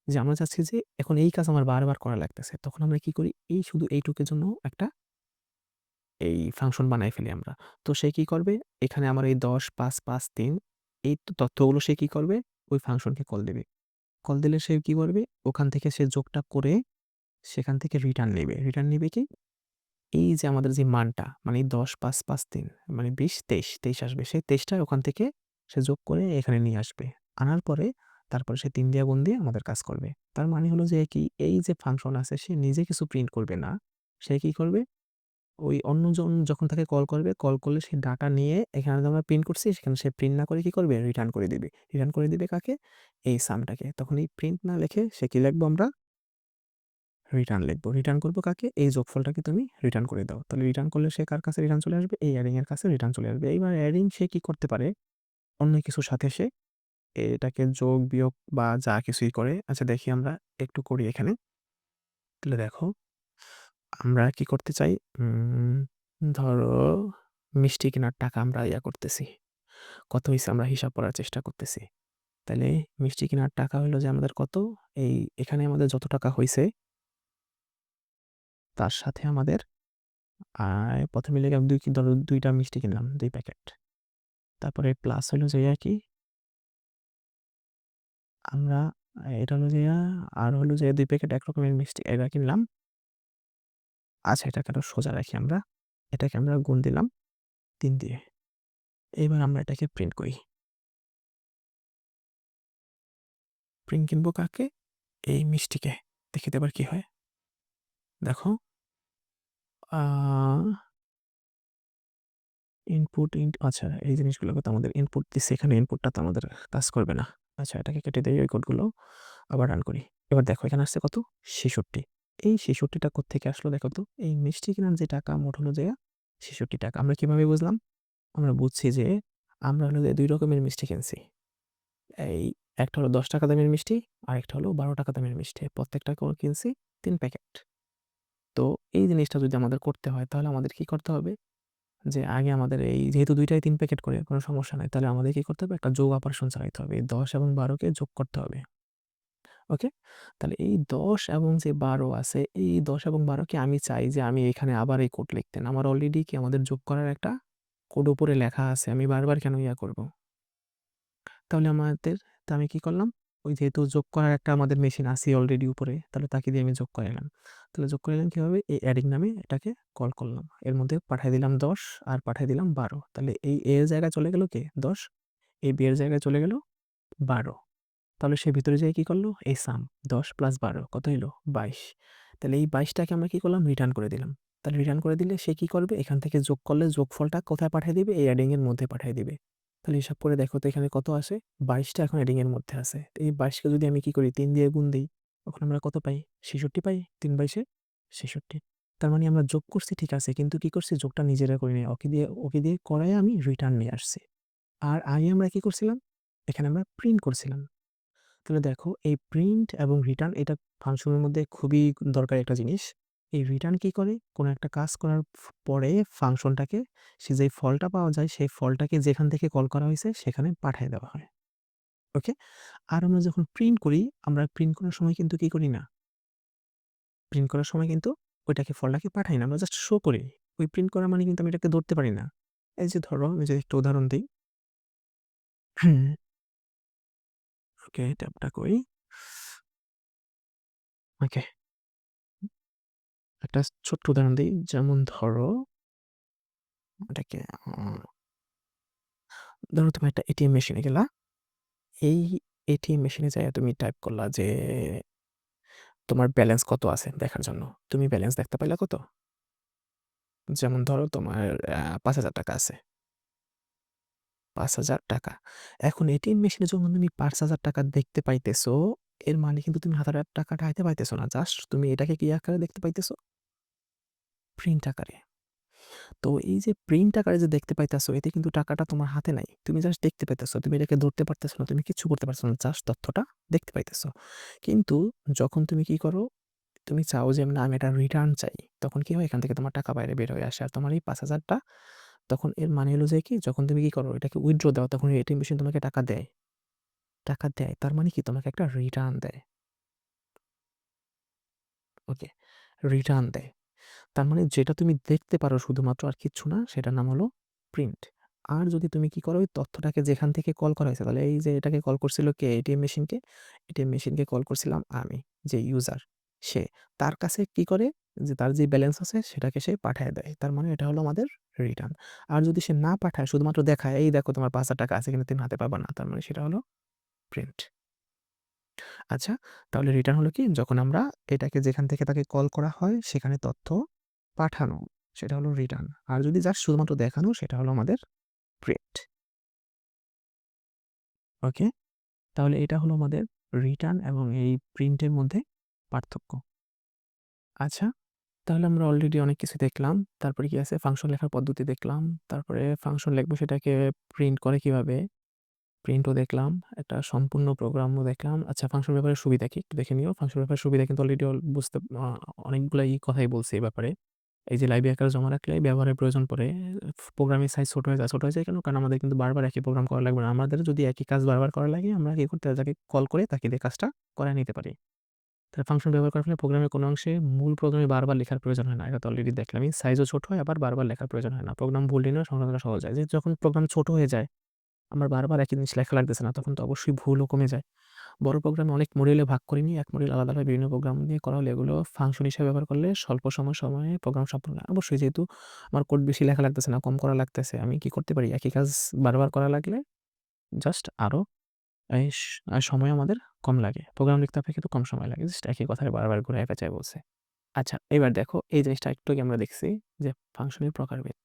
যে আমরা চাচ্ছি যে এখন এই কাজ আমার বারবার করা লাগতেছে। তখন আমরা কি করি? এই শুধু এইটুকের জন্য একটা এই ফাংশন বানায় ফেলি আমরা। তো সে কি করবে? এখানে আমার এই ১০, ৫, ৫, ৩ এই তথ্যগুলো সে কি করবে? ওই ফাংশনকে কল দিবে। কল দিলে সে কি করবে? ওখান থেকে সে যোগটা করে সেখান থেকে রিটার্ন নিবে। রিটার্ন নিবে কি? এই যে আমাদের যে মানটা মানে ১০, ৫, ৫, ৩ মানে ২০, ২৩, ২৩ আসবে। সেই ২৩ টা ওখান থেকে সে যোগ করে এখানে নিয়ে আসবে। আনার পরে তারপরে সে ৩ দিয়ে গুণ দিয়ে আমাদের কাজ করবে। তার মানে হলো যে কি, এই যে ফাংশন আছে সে নিজে কিছু প্রিন্ট করবে না। সে কি করবে? ওই অন্যজন যখন তাকে কল করবে, কল করলে সে ডাটা নিয়ে এখানে যে আমরা প্রিন্ট করছি সেখানে সে প্রিন্ট না করে কি করবে? রিটার্ন করে দিবে। রিটার্ন করে দিবে কাকে? এই সামটাকে। তখন এই প্রিন্ট না লিখে সে কি লিখবো আমরা? রিটার্ন লিখবো। রিটার্ন করবো কাকে? এই যোগফলটাকে তুমি রিটার্ন করে দাও। তাহলে রিটার্ন করলে সে কার কাছে রিটার্ন চলে আসবে? এই অ্যাডিং এর কাছে রিটার্ন চলে আসবে। এইবার অ্যাডিং সে কি করতে পারে? অন্য কিছুর সাথে সে এটাকে যোগ, বিয়োগ বা যা কিছুই করে। আচ্ছা দেখি আমরা একটু করি এখানে। তাহলে দেখো আমরা কি করতে চাই? ধরো মিষ্টি কেনার টাকা আমরা করতেছি। কত হইছে আমরা হিসাব করার চেষ্টা করতেছি। তাইলে মিষ্টি কেনার টাকা হইলো যে আমাদের কত? এই এখানে আমাদের যত টাকা হইছে তার সাথে আমাদের ১ম এ লিখলাম ধরো ২ টা মিষ্টি কিনলাম, ২ প্যাকেট। তারপরে প্লাস হইলো যাইয়া কি? আমরা এটা হলো যাইয়া আর হলো যে ২ প্যাকেট এক রকমের মিষ্টি এটা কিনলাম। আচ্ছা এটাকে আরো সোজা রাখি আমরা। এটাকে আমরা গুণ দিলাম ৩ দিয়ে। এবার আমরা এটাকে প্রিন্ট করি। প্রিন্ট কিনবো কাকে? এই মিষ্টিকে। দেখি তো এবার কি হয়? দেখো আ আচ্ছা এই জিনিসগুলোকে তো আমাদের ইনপুট দিছে, এখানে ইনপুটটা তো আমাদের কাজ করবে না। আচ্ছা এটাকে কেটে দেই, ওই কোডগুলো আবার রান করি। এবার দেখো এখানে আসছে কত? ৬৬। এই ৬৬ টা কোত্থেকে আসলো দেখো তো? এই মিষ্টি কেনার যে টাকা মোট হলো যে ৳৬৬। আমরা কিভাবে বুঝলাম? আমরা বুঝছি যে আমরা হলো যে ২ রকমের মিষ্টি কিনছি। এই একটা হলো ৳১০ দামের মিষ্টি, আরেকটা হলো ৳১২ দামের মিষ্টি। প্রত্যেকটা কিনছি ৩ প্যাকেট। তো এই জিনিসটা যদি আমাদের করতে হয় তাহলে আমাদের কি করতে হবে? যে আগে আমাদের এই যেহেতু ২ টাই ৩ প্যাকেট করে কোনো সমস্যা নাই। তাহলে আমাদের কি করতে হবে? একটা যোগ অপারেশন চালাইতে হবে। এই ১০ এবং ১২ কে যোগ করতে হবে। ওকে? তাহলে এই ১০ এবং যে ১২ আছে, এই ১০ এবং ১২ কে আমি চাই যে আমি এখানে আবার এই কোড লিখতে। আমার অলরেডি কি আমাদের যোগ করার একটা কোড উপরে লেখা আছে। আমি বারবার কেন করব? তাহলে তো আমি কি করলাম? ওই যেহেতু যোগ করার একটা আমাদের মেশিন আছেই অলরেডি উপরে, তাহলে তাকে দিয়ে আমি যোগ করাইলাম। তাহলে যোগ করাইলাম কিভাবে? এই অ্যাডিং নামে এটাকে কল করলাম। এর মধ্যে পাঠায় দিলাম ১০ আর পাঠায় দিলাম ১২। তাহলে এই এ এর জায়গায় চলে গেল কে? ১০, এই বি এর জায়গায় চলে গেল ১২। তাহলে সে ভিতরে যেয়ে কি করলো? এই সাম ১০ প্লাস ১২ কত হইল? ২২। তাহলে এই ২২ টাকে আমরা কি করলাম? রিটার্ন করে দিলাম। তাহলে রিটার্ন করে দিলে সে কি করবে? এখান থেকে যোগ করলে যোগফলটা কোথায় পাঠায় দিবে? এই অ্যাডিং এর মধ্যে পাঠায় দিবে। তাহলে হিসাব করে দেখো তো এখানে কত আসে? ২২ টা এখন অ্যাডিং এর মধ্যে আছে। তো এই ২২ কে যদি আমি কি করি? ৩ দিয়ে গুণ দেই, তখন আমরা কত পাই? ৬৬ পাই। ৩/২ ৬৬। তার মানে আমরা যোগ করছি ঠিক আছে, কিন্তু কি করছি? যোগটা নিজেরা করিনি। ওকে দিয়ে করাইয়া আমি রিটার্ন নিয়ে আসছি। আর আগে আমরা কি করছিলাম? এখানে আমরা প্রিন্ট করছিলাম। তাহলে দেখো এই প্রিন্ট এবং রিটার্ন এটা ফাংশনের মধ্যে খুবই দরকারি একটা জিনিস। এই রিটার্ন কি করে? কোনো একটা কাজ করার পরে ফাংশনটাকে সে যেই ফলটা পাওয়া যায় সেই ফলটাকে যেখান থেকে কল করা হয়েছে সেখানে পাঠায় দেওয়া হয়। ওকে? আর আমরা যখন প্রিন্ট করি, আমরা প্রিন্ট করার সময় কিন্তু কি করি না? প্রিন্ট করার সময় কিন্তু ওইটাকে ফলটাকে পাঠাই না। আমরা জাস্ট শো করি। ওই প্রিন্ট করা মানে কিন্তু আমি এটাকে ধরতে পারি না। এই যে ধরো আমি যদি একটা উদাহরণ দেই। ওকে, ট্যাবটা কই? ওকে, একটা ছোট্ট উদাহরণ দেই। যেমন ধরো ওটাকে ধরো তুমি একটা এটিএম মেশিনে গেলা। এই এটিএম মেশিনে যাইয়া তুমি টাইপ করলা যে তোমার ব্যালেন্স কত আছে দেখার জন্য। তুমি ব্যালেন্স দেখতে পাইলা কত? যেমন ধরো তোমার ৳৫,০০০ আছে। ৳৫,০০০। এখন এটিএম মেশিনে যখন তুমি ৳৫,০০০ দেখতে পাইতেছো, এর মানে কিন্তু তুমি হাতে টাকাটা হাতে পাইতেছো না। জাস্ট তুমি এটাকে কি আকারে দেখতে পাইতেছো? প্রিন্ট আকারে। তো এই যে প্রিন্ট আকারে যে দেখতে পাইতেছো, এতে কিন্তু টাকাটা তোমার হাতে নাই। তুমি জাস্ট দেখতে পাইতেছো। তুমি এটাকে ধরতে পারতেছো না। তুমি কিচ্ছু করতে পারছো না। জাস্ট তথ্যটা দেখতে পাইতেছো। কিন্তু যখন তুমি কি করো, তুমি চাও যে না আমি এটা রিটার্ন চাই। তখন কি হয়? এখান থেকে তোমার টাকা বাইরে বের হয়ে আসে। আর তোমার এই ৫,০০০ টা তখন এর মানে হলো যে কি, যখন তুমি কি করো এটাকে উইথড্র দাও, তখন এটিএম মেশিন তোমাকে টাকা দেয়। টাকা দেয়। তার মানে কি? তোমাকে একটা রিটার্ন দেয়। ওকে? রিটার্ন দেয়। তার মানে যেটা তুমি দেখতে পারো শুধুমাত্র আর কিচ্ছু না, সেটার নাম হলো প্রিন্ট। আর যদি তুমি কি করো ওই তথ্যটাকে যেখান থেকে কল করা হয়েছে, তাহলে এই যে এটাকে কল করছিল কে? এটিএম মেশিনকে। এটিএম মেশিনকে কল করছিলাম আমি, যে ইউজার সে। তার কাছে কি করে? যে তার যে ব্যালেন্স আছে সেটাকে সে পাঠায় দেয়। তার মানে এটা হলো আমাদের রিটার্ন। আর যদি সে না পাঠায়, শুধুমাত্র দেখায়, এই দেখো তোমার ৳৫,০০০ আছে কিন্তু তুমি হাতে পাবা না। তার মানে সেটা হলো প্রিন্ট। আচ্ছা, তাহলে রিটার্ন হলো কি? যখন আমরা এটাকে যেখান থেকে তাকে কল করা হয় সেখানে তথ্য পাঠানো, সেটা হলো রিটার্ন। আর যদি জাস্ট শুধুমাত্র দেখানো, সেটা হলো আমাদের প্রিন্ট। ওকে? তাহলে এটা হলো আমাদের রিটার্ন এবং এই প্রিন্টের মধ্যে পার্থক্য। আচ্ছা, তাহলে আমরা অলরেডি অনেক কিছু দেখলাম। তারপরে কি আছে? ফাংশন লেখার পদ্ধতি দেখলাম। তারপরে ফাংশন লিখবো সেটাকে প্রিন্ট করে কিভাবে, প্রিন্টও দেখলাম। একটা সম্পূর্ণ প্রোগ্রামও দেখলাম। আচ্ছা, ফাংশন ব্যাপারে সুবিধা কি? একটু দেখে নিও। ফাংশন ব্যাপারে সুবিধা কিন্তু অলরেডি বুঝতে অনেকগুলাই কথাই বলছি এই ব্যাপারে। এই যে লাইব্রেরি আকারে জমা রাখলে ব্যবহারের প্রয়োজন পড়ে। প্রোগ্রামের সাইজ ছোট হয়ে যায়। ছোট হয়ে যায় কেন? কারণ আমাদের কিন্তু বারবার একই প্রোগ্রাম করা লাগবে না। আমাদের যদি একই কাজ বারবার করা লাগে, আমরা কি করতে পারি? তাকে কল করে তাকে দিয়ে কাজটা করায় নিতে পারি। তাহলে ফাংশন ব্যবহার করার ফলে প্রোগ্রামের কোনো অংশে মূল প্রোগ্রামে বারবার লেখার প্রয়োজন হয় না। এটা তো অলরেডি দেখলামই। সাইজও ছোট হয়, আবার বারবার লেখার প্রয়োজন হয় না। প্রোগ্রাম ভুল নির্ণয় সংশোধনটা সহজ হয়। যে যখন প্রোগ্রাম ছোট হয়ে যায়, আমার বারবার একই জিনিস লেখা লাগতেছে না, তখন তো অবশ্যই ভুলও কমে যায়। বড় প্রোগ্রামে অনেক মডিউলে ভাগ করে নিয়ে এক মডিউল আলাদাভাবে বিভিন্ন প্রোগ্রাম নিয়ে করা হলে এগুলো ফাংশন হিসেবে ব্যবহার করলে স্বল্প সময়ে প্রোগ্রাম সম্পূর্ণ হয়। অবশ্যই যেহেতু আমার কোড বেশি লেখা লাগতেছে না, কম করা লাগতেছে, আমি কি করতে পারি? একই কাজ বারবার করা লাগলে জাস্ট আরো সময় আমাদের কম লাগে। প্রোগ্রাম লিখতে অপেক্ষাকৃত কম সময় লাগে। জাস্ট একই কথায় বারবার ঘুরায় পেঁচায় বলছে। আচ্ছা, এবার দেখো এই জিনিসটা একটু আগে আমরা দেখছি যে ফাংশনের প্রকারভেদ।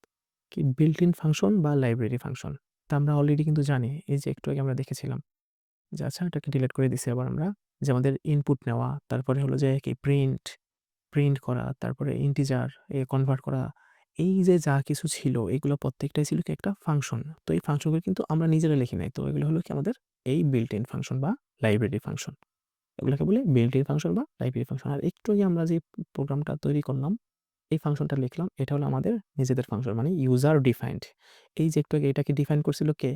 কি বিল্ট ইন ফাংশন বা লাইব্রেরি ফাংশন। তা আমরা অলরেডি কিন্তু জানি, এই যে একটু আগে আমরা দেখেছিলাম। যে আচ্ছা, এটাকে ডিলিট করে দিছি আবার আমরা। যে আমাদের ইনপুট নেওয়া, তারপরে হলো যে কি প্রিন্ট করা, তারপরে ইন্টিজার কনভার্ট করা। এই যে যা কিছু ছিল এগুলো প্রত্যেকটাই ছিল কি একটা ফাংশন। তো এই ফাংশনগুলো কিন্তু আমরা নিজেরা লিখি নাই। তো এগুলো হলো কি আমাদের এই বিল্ট ইন ফাংশন বা লাইব্রেরি ফাংশন। এগুলোকে বলে বিল্ট ইন ফাংশন বা লাইব্রেরি ফাংশন। আর একটু আগে আমরা যে প্রোগ্রামটা তৈরি করলাম, এই ফাংশনটা লিখলাম, এটা হলো আমাদের নিজেদের ফাংশন, মানে ইউজার ডিফাইন্ড। এই যে একটু আগে এটাকে ডিফাইন করছিল কে?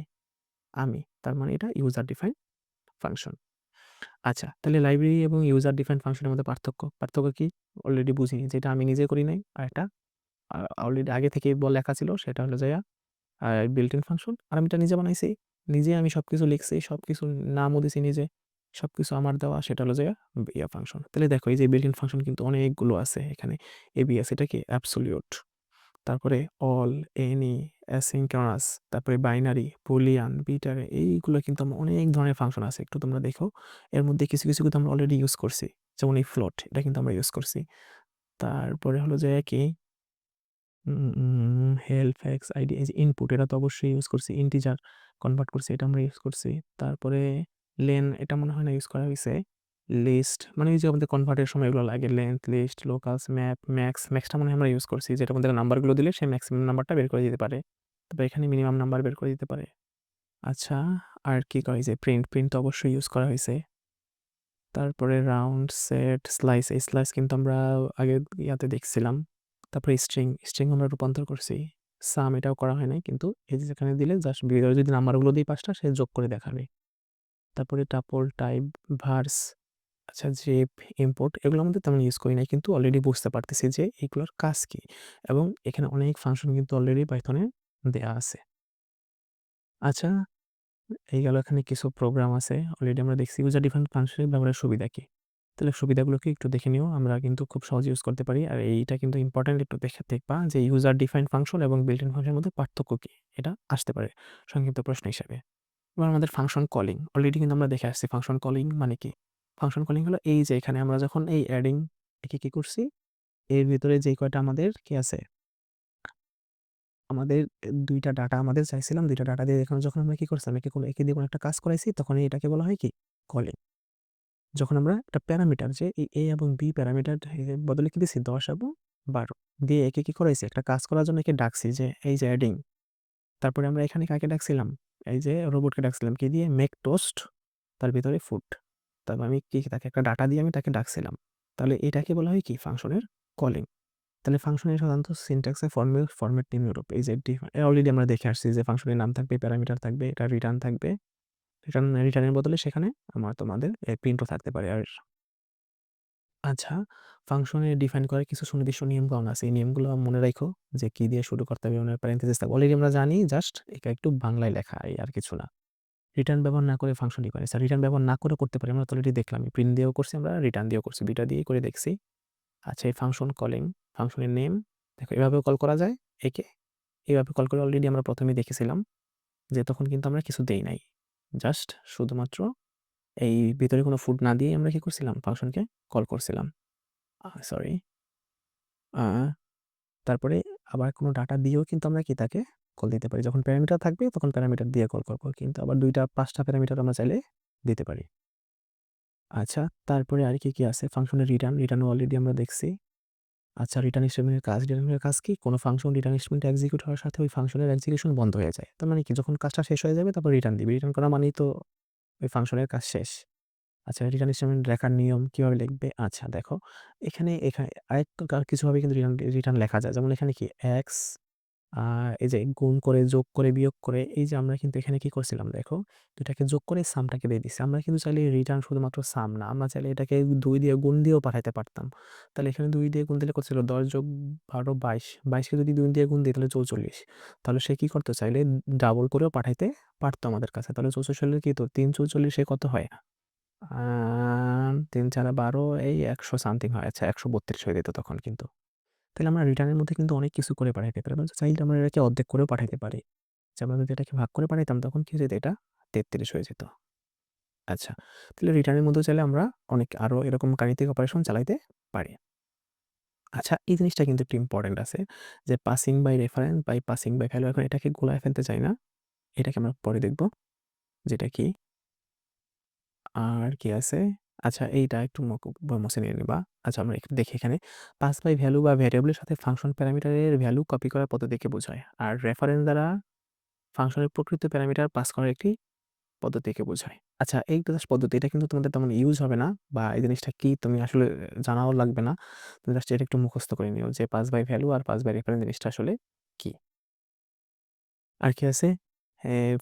আমি। তার মানে এটা ইউজার ডিফাইন্ড ফাংশন। আচ্ছা, তাহলে লাইব্রেরি এবং ইউজার ডিফাইন্ড ফাংশনের মধ্যে পার্থক্য কি? অলরেডি বুঝিনি, যেটা আমি নিজে করি নাই। আর এটা অলরেডি আগে থেকেই লেখা ছিল, সেটা হলো যাইয়া বিল্ট ইন ফাংশন। আর আমি এটা নিজে বানাইছি। নিজে আমি সবকিছু লিখছি, সবকিছু নামও দিছি নিজে। সবকিছু আমার দেওয়া, সেটা হলো যাইয়া ফাংশন। তাহলে দেখো এই যে বিল্ট ইন ফাংশন কিন্তু অনেকগুলো আছে এখানে। এবিএস এটা কি? অ্যাবসোলিউট। তারপরে অল, এনি, অ্যাসিনক্রনাস, তারপরে বাইনারি, বুলিয়ান, বিটার, এইগুলো কিন্তু আমার অনেক ধরনের ফাংশন আছে। একটু তোমরা দেখো। এর মধ্যে কিছু কিন্তু আমরা অলরেডি ইউজ করছি। যেমন এই ফ্লোট, এটা কিন্তু আমরা ইউজ করছি। তারপরে হলো যে কি হেল্প, এক্স, আইডি, এই যে ইনপুট, এটা তো অবশ্যই ইউজ করছি। ইন্টিজার কনভার্ট করছি, এটা আমরা ইউজ করছি। তারপরে লেন, এটা মনে হয় না ইউজ করা হইছে। লিস্ট, মানে এই যে আমাদের কনভার্টের সময় এগুলো লাগে, লেন্থ, লিস্ট, লোকালস, ম্যাপ, ম্যাক্সটা মনে হয় আমরা ইউজ করছি, যেটার মধ্যে নাম্বারগুলো দিলে সে ম্যাক্সিমাম নাম্বারটা বের করে দিতে পারে। তারপর এখানে মিনিমাম নাম্বার বের করে দিতে পারে। আচ্ছা, আর কি করা হয়েছে? প্রিন্ট তো অবশ্যই ইউজ করা হয়েছে। তারপরে রাউন্ড, সেট, স্লাইস, এই স্লাইস কিন্তু আমরা আগে ইয়াতে দেখছিলাম। তারপরে স্ট্রিং আমরা রূপান্তর করছি। সাম, এটাও করা হয় নাই, কিন্তু এই যে যেখানে দিলে জাস্ট ভিতরে যদি নাম্বারগুলো দিই ৫টা, সে যোগ করে দেখাবে। তারপরে টাপল, টাইপ, ভার্স, আচ্ছা, জেপ, ইম্পোর্ট, এগুলো আমাদের তেমন ইউজ করি নাই, কিন্তু অলরেডি বুঝতে পারতেছি যে এগুলোর কাজ কি। এবং এখানে অনেক ফাংশন কিন্তু অলরেডি পাইথনে দেয়া আছে। আচ্ছা, এই গেল এখানে কিছু প্রোগ্রাম আছে অলরেডি আমরা দেখছি। ইউজার ডিফাইন্ড ফাংশনের ব্যবহারের সুবিধা কি? তাহলে সুবিধাগুলোকে একটু দেখে নিও। আমরা কিন্তু খুব সহজে ইউজ করতে পারি। আর এইটা কিন্তু ইম্পর্টেন্ট, একটু দেখবা যে ইউজার ডিফাইন্ড ফাংশন এবং বিল্ট ইন ফাংশনের মধ্যে পার্থক্য কি? এটা আসতে পারে সংক্ষিপ্ত প্রশ্ন হিসাবে। এবার আমাদের ফাংশন কলিং, অলরেডি কিন্তু আমরা দেখে আসছি ফাংশন কলিং মানে কি। ফাংশন কলিং হলো এই যে এখানে আমরা যখন এই অ্যাডিং একে কি করছি, এর ভিতরে যে কয়টা আমাদের কি আছে, আমাদের ২ টা ডাটা আমাদের চাইছিলাম। ২ টা ডাটা দিয়ে এখানে যখন আমরা কি করছিলাম, একে দিয়ে কোনো একটা কাজ করাইছি, তখন এটাকে বলা হয় কি? কলিং। যখন আমরা একটা প্যারামিটার যে এই A এবং B প্যারামিটার বদলে কি দিছি ১০ এবং ১২ দিয়ে একে কি করাইছি? একটা কাজ করার জন্য একে ডাকছি যে এই যে অ্যাডিং। তারপরে আমরা এখানে কাকে ডাকছিলাম? এই যে রোবটকে ডাকছিলাম কি দিয়ে? মেক টোস্ট তার ভিতরে ফুড। তারপর আমি কি তাকে একটা ডাটা দিয়ে আমি তাকে ডাকছিলাম। তাহলে এটাকে বলা হয় কি? ফাংশনের কলিং। তাহলে ফাংশনের সাধারণত সিনট্যাক্সে ফরম্যাট নিম্নরূপ। এই যে অলরেডি আমরা দেখে আসছি যে ফাংশনের নাম থাকবে, প্যারামিটার থাকবে, এটা রিটার্ন থাকবে। রিটার্নের বদলে সেখানে তোমাদের প্রিন্টও থাকতে পারে। আর আচ্ছা, ফাংশনে ডিফাইন করার কিছু সুনির্দিষ্ট নিয়মকানুন আছে। এই নিয়মগুলো মনে রাইখো যে কি দিয়ে শুরু করতে হবে, মানে প্যারেনথেসিস থাকবে। অলরেডি আমরা জানি, জাস্ট এটা একটু বাংলায় লেখা, এই আর কিছু না। রিটার্ন ব্যবহার না করে ফাংশন ডিফাইন। স্যার রিটার্ন ব্যবহার না করে করতে পারি, আমরা তো অলরেডি দেখলাম। প্রিন্ট দিয়েও করছি আমরা, রিটার্ন দিয়েও করছি। ২ টা দিয়েই করে দেখছি। আচ্ছা, এই ফাংশন কলিং, ফাংশনের নেম দেখো এভাবেও কল করা যায় একে। এভাবে কল করে অলরেডি আমরা ১ম এই দেখেছিলাম যে তখন কিন্তু আমরা কিছু দেই নাই। জাস্ট শুধুমাত্র এই ভিতরে কোনো ফুড না দিয়েই আমরা কি করছিলাম? ফাংশনকে কল করছিলাম। সরি। আ তারপরে আবার কোনো ডাটা দিয়েও কিন্তু আমরা কি তাকে কল দিতে পারি। যখন প্যারামিটার থাকবে তখন প্যারামিটার দিয়ে কল করব। কিন্তু আবার ২ টা ৫ টা প্যারামিটার আমরা চাইলে দিতে পারি। আচ্ছা, তারপরে আর কি আছে? ফাংশনের রিটার্নও অলরেডি আমরা দেখছি। আচ্ছা, রিটার্ন স্টেটমেন্টের কাজ, রিটার্নের কাজ কি? কোনো ফাংশন রিটার্ন স্টেটমেন্ট এক্সিকিউট হওয়ার সাথে ওই ফাংশনের এক্সিকিউশন বন্ধ হয়ে যায়। তার মানে কি? যখন কাজটা শেষ হয়ে যাবে তারপর রিটার্ন দিবে। রিটার্ন করা মানেই তো ওই ফাংশনের কাজ শেষ। আচ্ছা, রিটার্ন স্টেটমেন্ট লেখার নিয়ম কিভাবে লিখবে? আচ্ছা দেখো, এখানে আরেকটু কিছুভাবে কিন্তু রিটার্ন লেখা যায়। যেমন এখানে কি এক্স আ এই যে গুণ করে, যোগ করে, বিয়োগ করে, এই যে আমরা কিন্তু এখানে কি করছিলাম দেখো, ২ টাকে যোগ করে সামটাকে দিয়ে দিছি। আমরা কিন্তু চাইলে রিটার্ন শুধুমাত্র সাম না, আমরা চাইলে এটাকে ২ দিয়ে গুণ দিয়েও পাঠাইতে পারতাম। তাহলে এখানে ২ দিয়ে গুণ দিলে কত ছিল? ১০ যোগ ১২ ২২। ২২ কে যদি ২ দিয়ে গুণ দিই তাহলে ৪৪। তাহলে সে কি করতো? চাইলে ডাবল করেও পাঠাইতে পারত আমাদের কাছে। তাহলে ৪৪ হলে কি হতো? ৩ ৪৪ এ কত হয়? আ ৩ ৪ ১২, এই ১০০ সামথিং হয়। আচ্ছা, ১৩২ হয়ে যেত তখন কিন্তু। তাইলে আমরা রিটার্নের মধ্যে কিন্তু অনেক কিছু করে পাঠাইতে পারি। আমরা চাইলে আমরা এটাকে অর্ধেক করেও পাঠাইতে পারি। যে আমরা যদি এটাকে ভাগ করে পাঠাইতাম তখন কি হয়ে যেত? এটা ৩৩ হয়ে যেত। আচ্ছা, তাহলে রিটার্নের মধ্যেও চাইলে আমরা অনেক আরো এরকম গাণিতিক অপারেশন চালাইতে পারি। আচ্ছা, এই জিনিসটা কিন্তু একটু ইম্পোর্টেন্ট আছে যে passing by reference by passing by value. এখন এটাকে গোলায় ফেলতে চাই না। এটাকে আমরা পরে দেখব। যেটা কি? আর কি আছে? আচ্ছা, এইটা একটু মুছে নিয়ে নিবা। আচ্ছা, আমরা একটু দেখি এখানে। পাস বাই ভ্যালু বা ভ্যারিয়েবলের সাথে ফাংশন প্যারামিটারের ভ্যালু কপি করার পদ্ধতিকে বোঝায়। আর রেফারেন্স দ্বারা ফাংশনের প্রকৃত প্যারামিটার পাস করার একটি পদ্ধতিকে বোঝায়। আচ্ছা, এই জাস্ট পদ্ধতি, এটা কিন্তু তোমাদের তেমন ইউজ হবে না, বা এই জিনিসটা কি তুমি আসলে জানাও লাগবে না। তুমি জাস্ট এটা একটু মুখস্থ করে নিও যে পাস বাই ভ্যালু আর পাস বাই রেফারেন্স জিনিসটা আসলে কি? আর কি আছে?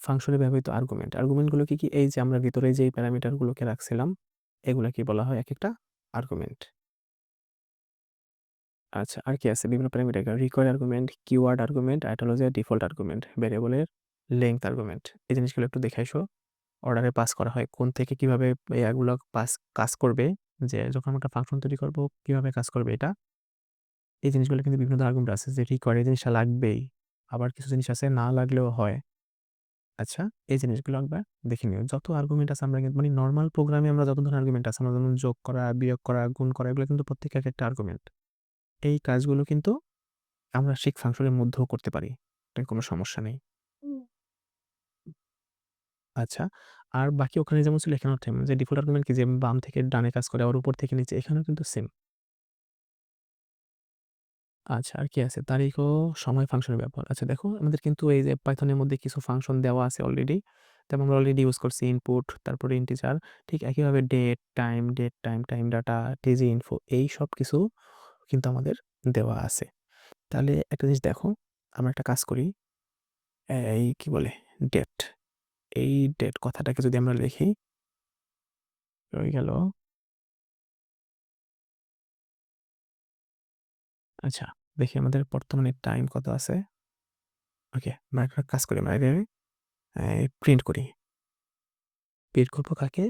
ফাংশনে ব্যবহৃত আর্গুমেন্ট। আর্গুমেন্ট গুলো কি? এই যে আমরা ভিতরে যেই প্যারামিটার গুলোকে রাখছিলাম, এগুলাকে বলা হয় একেকটা আর্গুমেন্ট। আচ্ছা, আর কি আছে? বিভিন্ন parameter require argument, keyword argument, আর এটা হলো যে ডিফল্ট আর্গুমেন্ট, ভেরিয়েবলের লেংথ আর্গুমেন্ট। এই জিনিসগুলো একটু দেখে আইসো। অর্ডারে পাস করা হয়। কোন থেকে কিভাবে এগুলো কাজ করবে, যে যখন আমরা একটা ফাংশন তৈরি করব কিভাবে কাজ করবে এটা। এই জিনিসগুলো কিন্তু বিভিন্ন ধরনের আর্গুমেন্ট আছে যে রিকোয়ার, এই জিনিসটা লাগবেই। আবার কিছু জিনিস আছে না লাগলেও হয়। আচ্ছা, এই জিনিসগুলো একবার দেখে নিও। যত আর্গুমেন্ট আছে আমরা কিন্তু মানে নরমাল প্রোগ্রামে আমরা যত ধরনের আর্গুমেন্ট আছে, আমরা যেমন যোগ করা, বিয়োগ করা, গুণ করা, এগুলো কিন্তু প্রত্যেকটা একেকটা আর্গুমেন্ট। এই কাজগুলো কিন্তু আমরা শিখ ফাংশনের মধ্যেও করতে পারি। এটার কোনো সমস্যা নেই। আচ্ছা, আর বাকি ওখানে যেমন ছিল এখানেও সেম, যে ডিফল্ট আর্গুমেন্ট কি? যে বাম থেকে ডানে কাজ করে, আবার উপর থেকে নিচে, এখানেও কিন্তু সেম। আচ্ছা, আর কি আছে? তারিখ ও সময় ফাংশনের ব্যবহার। আচ্ছা দেখো, আমাদের কিন্তু এই যে পাইথনের মধ্যে কিছু ফাংশন দেওয়া আছে অলরেডি। তেমন আমরা অলরেডি ইউজ করছি ইনপুট, তারপরে ইন্টিজার। ঠিক একইভাবে date time, time data, TZ info, এই সব কিছু কিন্তু আমাদের দেওয়া আছে। তাহলে একটা জিনিস দেখো, আমরা একটা কাজ করি। এই কি বলে? ডেট। এই ডেট কথাটাকে যদি আমরা লিখি, রয়ে গেল। আচ্ছা, দেখি আমাদের বর্তমানে টাইম কত আছে। ওকে, আমরা একটা কাজ করি, আমরা প্রিন্ট করি। প্রিন্ট করবো কাকে?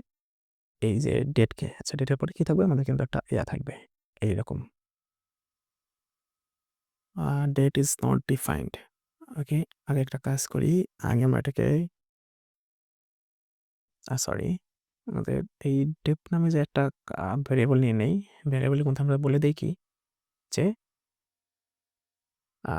এই যে ডেটকে। আচ্ছা, ডেটের পরে কি থাকবে? আমাদের কিন্তু একটা থাকবে এইরকম। Date is not defined. Okay, আগে একটা কাজ করি। আগে আমরা এটাকে সরি, আমাদের এই ডেপ নামে যে একটা ভ্যারিয়েবল নিয়ে নেই। ভ্যারিয়েবলের মধ্যে আমরা বলে দেই কি? যে আ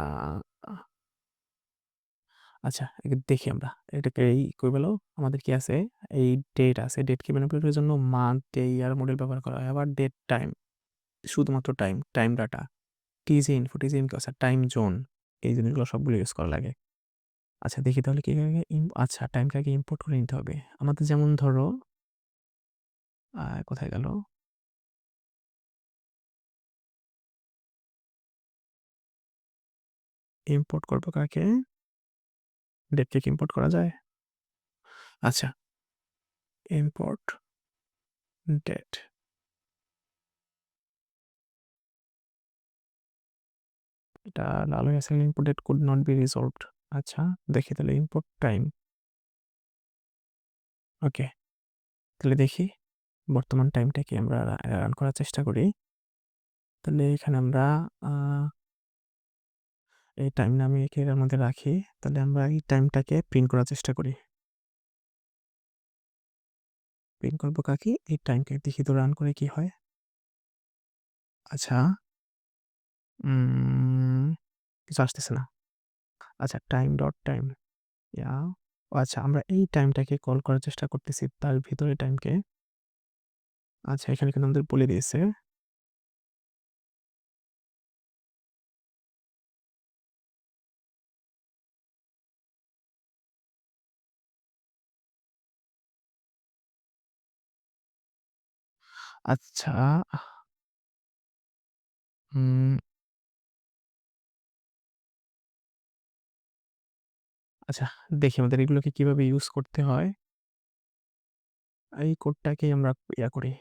আচ্ছা দেখি আমরা। এটাকে কই বলো? আমাদের কি আছে? এই ডেট আছে। ডেটকে ম্যানিপুলেট এর জন্য মান্থ, ডে, ইয়ার মডেল ব্যবহার করা হয়। আবার ডেট, টাইম, শুধুমাত্র time, time data, TJ info, TJ info আচ্ছা টাইম জোন এই জিনিসগুলো সবগুলো ইউজ করা লাগে। আচ্ছা দেখি তাহলে কি আগে আচ্ছা টাইমকে আগে ইম্পোর্ট করে নিতে হবে। আমাদের যেমন ধরো কোথায় গেল? ইম্পোর্ট করব কাকে? ডেটকে কি ইম্পোর্ট করা যায়? আচ্ছা ইম্পোর্ট ডেট। এটা লাল হয়ে আছে import date could not be resolved. আচ্ছা দেখি তাহলে ইম্পোর্ট টাইম। ওকে তাহলে দেখি বর্তমান টাইমটাকে আমরা রান করার চেষ্টা করি। তাহলে এখানে আমরা এই টাইম নামে একে এর মধ্যে রাখি। তাহলে আমরা এই টাইমটাকে প্রিন্ট করার চেষ্টা করি। প্রিন্ট করবো কাকে? এই টাইমকে দেখি তো রান করে কি হয়। আচ্ছা কিছু আসতেছে না। আচ্ছা টাইম ডট টাইম ইয়া আচ্ছা আমরা এই টাইমটাকে কল করার চেষ্টা করতেছি তার ভিতরে টাইমকে। আচ্ছা এখানে কিন্তু আমাদের বলে দিয়েছে। আচ্ছা উম আচ্ছা দেখি আমাদের এগুলোকে কিভাবে ইউজ করতে হয়। এই কোডটাকেই আমরা ইয়া করি।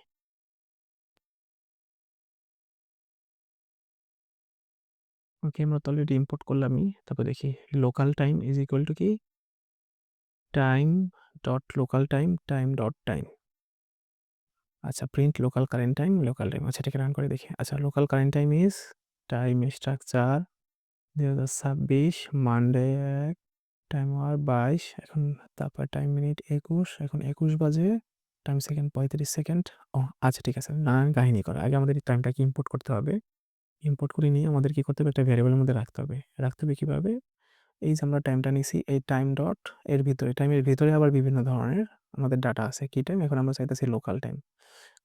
ওকে আমরা তো অলরেডি ইম্পোর্ট করলামই। তারপর দেখি local time is equal to কি? Time dot local time, time dot time. আচ্ছা print local current time, local time. আচ্ছা এটাকে রান করে দেখি। আচ্ছা local current time is time structure ২০২৬ Monday ১ time hour ২২ এখন তারপর টাইম মিনিট ২১ এখন ২১ বাজে টাইম সেকেন্ড ৩৫ সেকেন্ড। ও আচ্ছা ঠিক আছে নানান কাহিনী করা আগে আমাদের এই টাইমটাকে ইম্পোর্ট করতে হবে। ইম্পোর্ট করে নিয়ে আমাদের কি করতে হবে একটা ভ্যারিয়েবলের মধ্যে রাখতে হবে। রাখতে হবে কিভাবে? এই যে আমরা টাইমটা নিছি এই টাইম ডট এর ভিতরে টাইমের ভিতরে আবার বিভিন্ন ধরনের আমাদের ডাটা আছে। কি টাইম? এখন আমরা চাইতেছি লোকাল টাইম।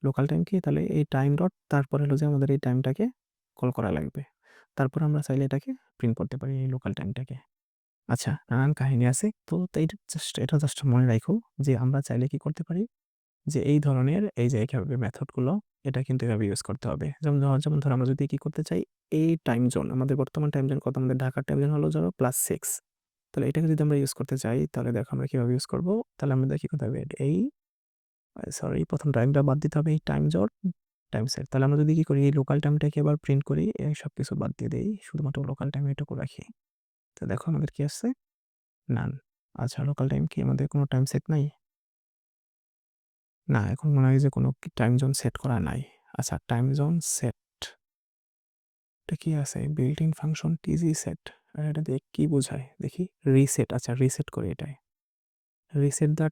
লোকাল টাইম কি? তাহলে এই টাইম ডট তারপরে হলো যে আমাদের এই টাইমটাকে কল করা লাগবে। তারপর আমরা চাইলে এটাকে প্রিন্ট করতে পারি এই লোকাল টাইমটাকে। আচ্ছা নানান কাহিনী আছে। তো এটা জাস্ট মনে রাখো যে আমরা চাইলে কি করতে পারি? যে এই ধরনের এই যে এভাবে মেথডগুলো এটা কিন্তু এভাবে ইউজ করতে হবে। যেমন ধরো আমরা যদি কি করতে চাই এই টাইম জোন আমাদের বর্তমান টাইম জোন কত? আমাদের ঢাকার টাইম জোন হলো ধরো +6 তাহলে এটাকে যদি আমরা ইউজ করতে চাই তাহলে দেখো আমরা কিভাবে ইউজ করব। তাহলে আমাদের কি করতে হবে? এই সরি প্রথম টাইমটা বাদ দিতে হবে এই টাইম জোন টাইম সেট। তাহলে আমরা যদি কি করি এই লোকাল টাইমটাকে আবার প্রিন্ট করি এই সবকিছু বাদ দিয়ে দেই শুধুমাত্র লোকাল টাইম এটুকু রাখি। তো দেখো আমাদের কি আসছে? নান। আচ্ছা লোকাল টাইম কি আমাদের কোনো টাইম সেট নাই? না এখন মনে হয় যে কোনো টাইম জোন সেট করা নাই। আচ্ছা টাইম জোন সেট এটা কি আছে? Built in function টিজি set. এটা দিয়ে কি বোঝায় দেখি? রিসেট। আচ্ছা রিসেট করি এটাই। Reset the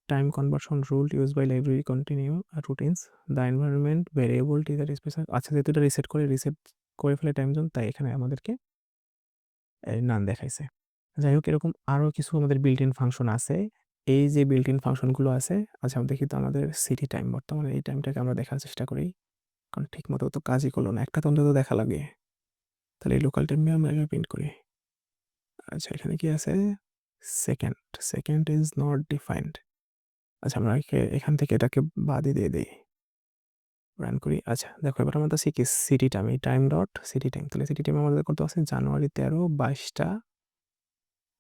time conversion rule use by library continue routines the environment variable teaser special. আচ্ছা যেহেতু এটা রিসেট করে ফেলে টাইম জোন তাই এখানে আমাদেরকে এই নান দেখাইছে। যাই হোক এরকম আরও কিছু আমাদের বিল্ট ইন ফাংশন আছে। এই যে বিল্ট ইন ফাংশনগুলো আছে আচ্ছা দেখি তো আমাদের সিটি টাইম বর্তমানে এই টাইমটাকে আমরা দেখার চেষ্টা করি। কারণ ঠিক মতো তো কাজই করলো না। একটা তো অন্তত দেখা লাগে। তাহলে এই লোকাল টাইম আমরা আগে প্রিন্ট করি। আচ্ছা এখানে কি আছে? Second, second is not defined. আচ্ছা আমরা এখান থেকে এটাকে বাদই দিয়ে দেই। রান করি। আচ্ছা দেখো এবার আমরা তো কি সিটি টাইম এই টাইম ডট সিটি টাইম। তাহলে সিটি টাইম আমাদের কত আছে? জানুয়ারি ১৩ ২২টা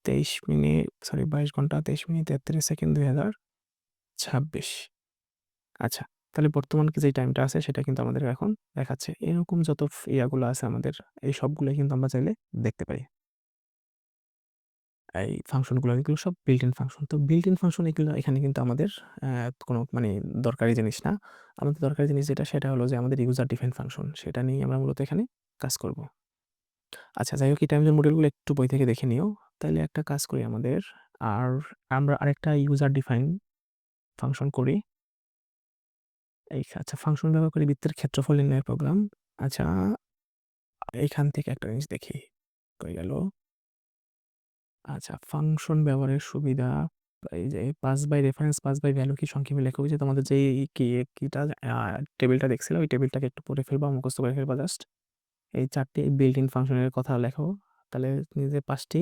২৩ মিনিট সরি ২২ ঘন্টা ২৩ মিনিট ৩৩ সেকেন্ড ২০২৬। আচ্ছা তাহলে বর্তমান যে টাইমটা আছে সেটা কিন্তু আমাদের এখন দেখাচ্ছে। এরকম যত ইয়াগুলো আছে আমাদের এই সবগুলোই কিন্তু আমরা চাইলে দেখতে পারি। এই ফাংশনগুলো এগুলো সব বিল্ট ইন ফাংশন। তো বিল্ট ইন ফাংশন এগুলো এখানে কিন্তু আমাদের কোনো মানে দরকারি জিনিস না। আমাদের দরকারি জিনিস যেটা সেটা হলো যে আমাদের ইউজার ডিফাইন্ড ফাংশন সেটা নিয়ে আমরা মূলত এখানে কাজ করব। আচ্ছা যাই হোক এই টাইম জোন মডেলগুলো একটু বই থেকে দেখে নিও। তাইলে একটা কাজ করি আমাদের আর আমরা আরেকটা ইউজার ডিফাইন ফাংশন করি। এই আচ্ছা ফাংশন ব্যবহার করে বৃত্তের ক্ষেত্রফল নির্ণয়ের প্রোগ্রাম। আচ্ছা এইখান থেকে একটা জিনিস দেখি। কই গেল? আচ্ছা, ফাংশন ব্যবহারের সুবিধা এই যে pass by reference, pass by value কি সংক্ষেপে লেখা? ওই যে তোমাদের যেই কিটা টেবিলটা দেখছিলা, ওই টেবিলটাকে একটু পড়ে ফেলবা, মুখস্থ করে ফেলবা জাস্ট। এই ৪ টি বিল্ট ইন ফাংশনের কথা লেখো। তাহলে নিজে ৫ টি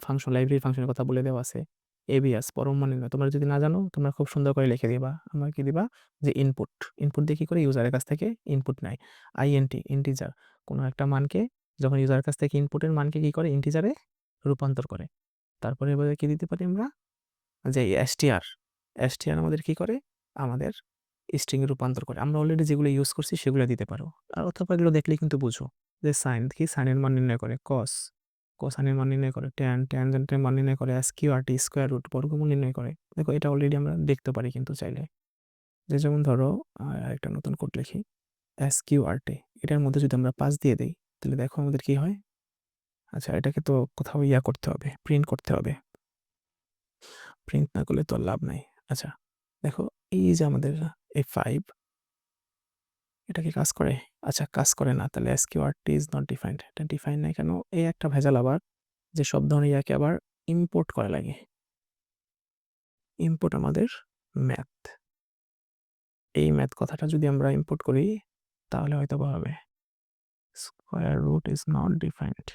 ফাংশন, লাইব্রেরি ফাংশনের কথা বলে দেওয়া আছে। এবিএস পরম মানে না। তোমরা যদি না জানো, তোমরা খুব সুন্দর করে লিখে দিবা। আমরা কি দিবা? যে ইনপুট। ইনপুট দিয়ে কি করে? ইউজারের কাছ থেকে ইনপুট নেয়। Int, integer. কোনো একটা মানকে যখন ইউজারের কাছ থেকে ইনপুটের মানকে কি করে? ইন্টিজারে রূপান্তর করে। তারপরে এবারে কি দিতে পারি আমরা? যে এসটিআর। এসটিআর আমাদের কি করে? আমাদের স্ট্রিং এ রূপান্তর করে। আমরা অলরেডি যেগুলো ইউজ করছি সেগুলো দিতে পারো। আর অথবা এগুলো দেখলেই কিন্তু বুঝো। যে সাইন কি? সাইনের মান নির্ণয় করে। কস, কোসাইনের মান নির্ণয় করে। ট্যান, ট্যানজেন্টের মান নির্ণয় করে। এসকিউআরটি, স্কয়ার রুট, বর্গমূল নির্ণয় করে। দেখো এটা অলরেডি আমরা দেখতে পারি কিন্তু চাইলে। যে যেমন ধরো একটা নতুন কোড লিখি। এসকিউআরটি, এটার মধ্যে যদি আমরা পাস দিয়ে দেই, তাহলে দেখো আমাদের কি হয়? আচ্ছা, এটাকে তো কোথাও করতে হবে, প্রিন্ট করতে হবে। প্রিন্ট না করলে তো আর লাভ নাই। আচ্ছা, দেখো এই যে আমাদের এই 5, এটা কি কাজ করে? আচ্ছা, কাজ করে না। তাহলে এসকিউআরটি ইজ নট ডিফাইন্ড। এটা ডিফাইন নাই কেন? এই একটা ভেজাল আবার, যে সব ধরনের ইয়াকে আবার ইম্পোর্ট করা লাগে। ইম্পোর্ট আমাদের ম্যাথ। এই ম্যাথ কথাটা যদি আমরা ইম্পোর্ট করি, তাহলে হয়তো হবে square root is not defined.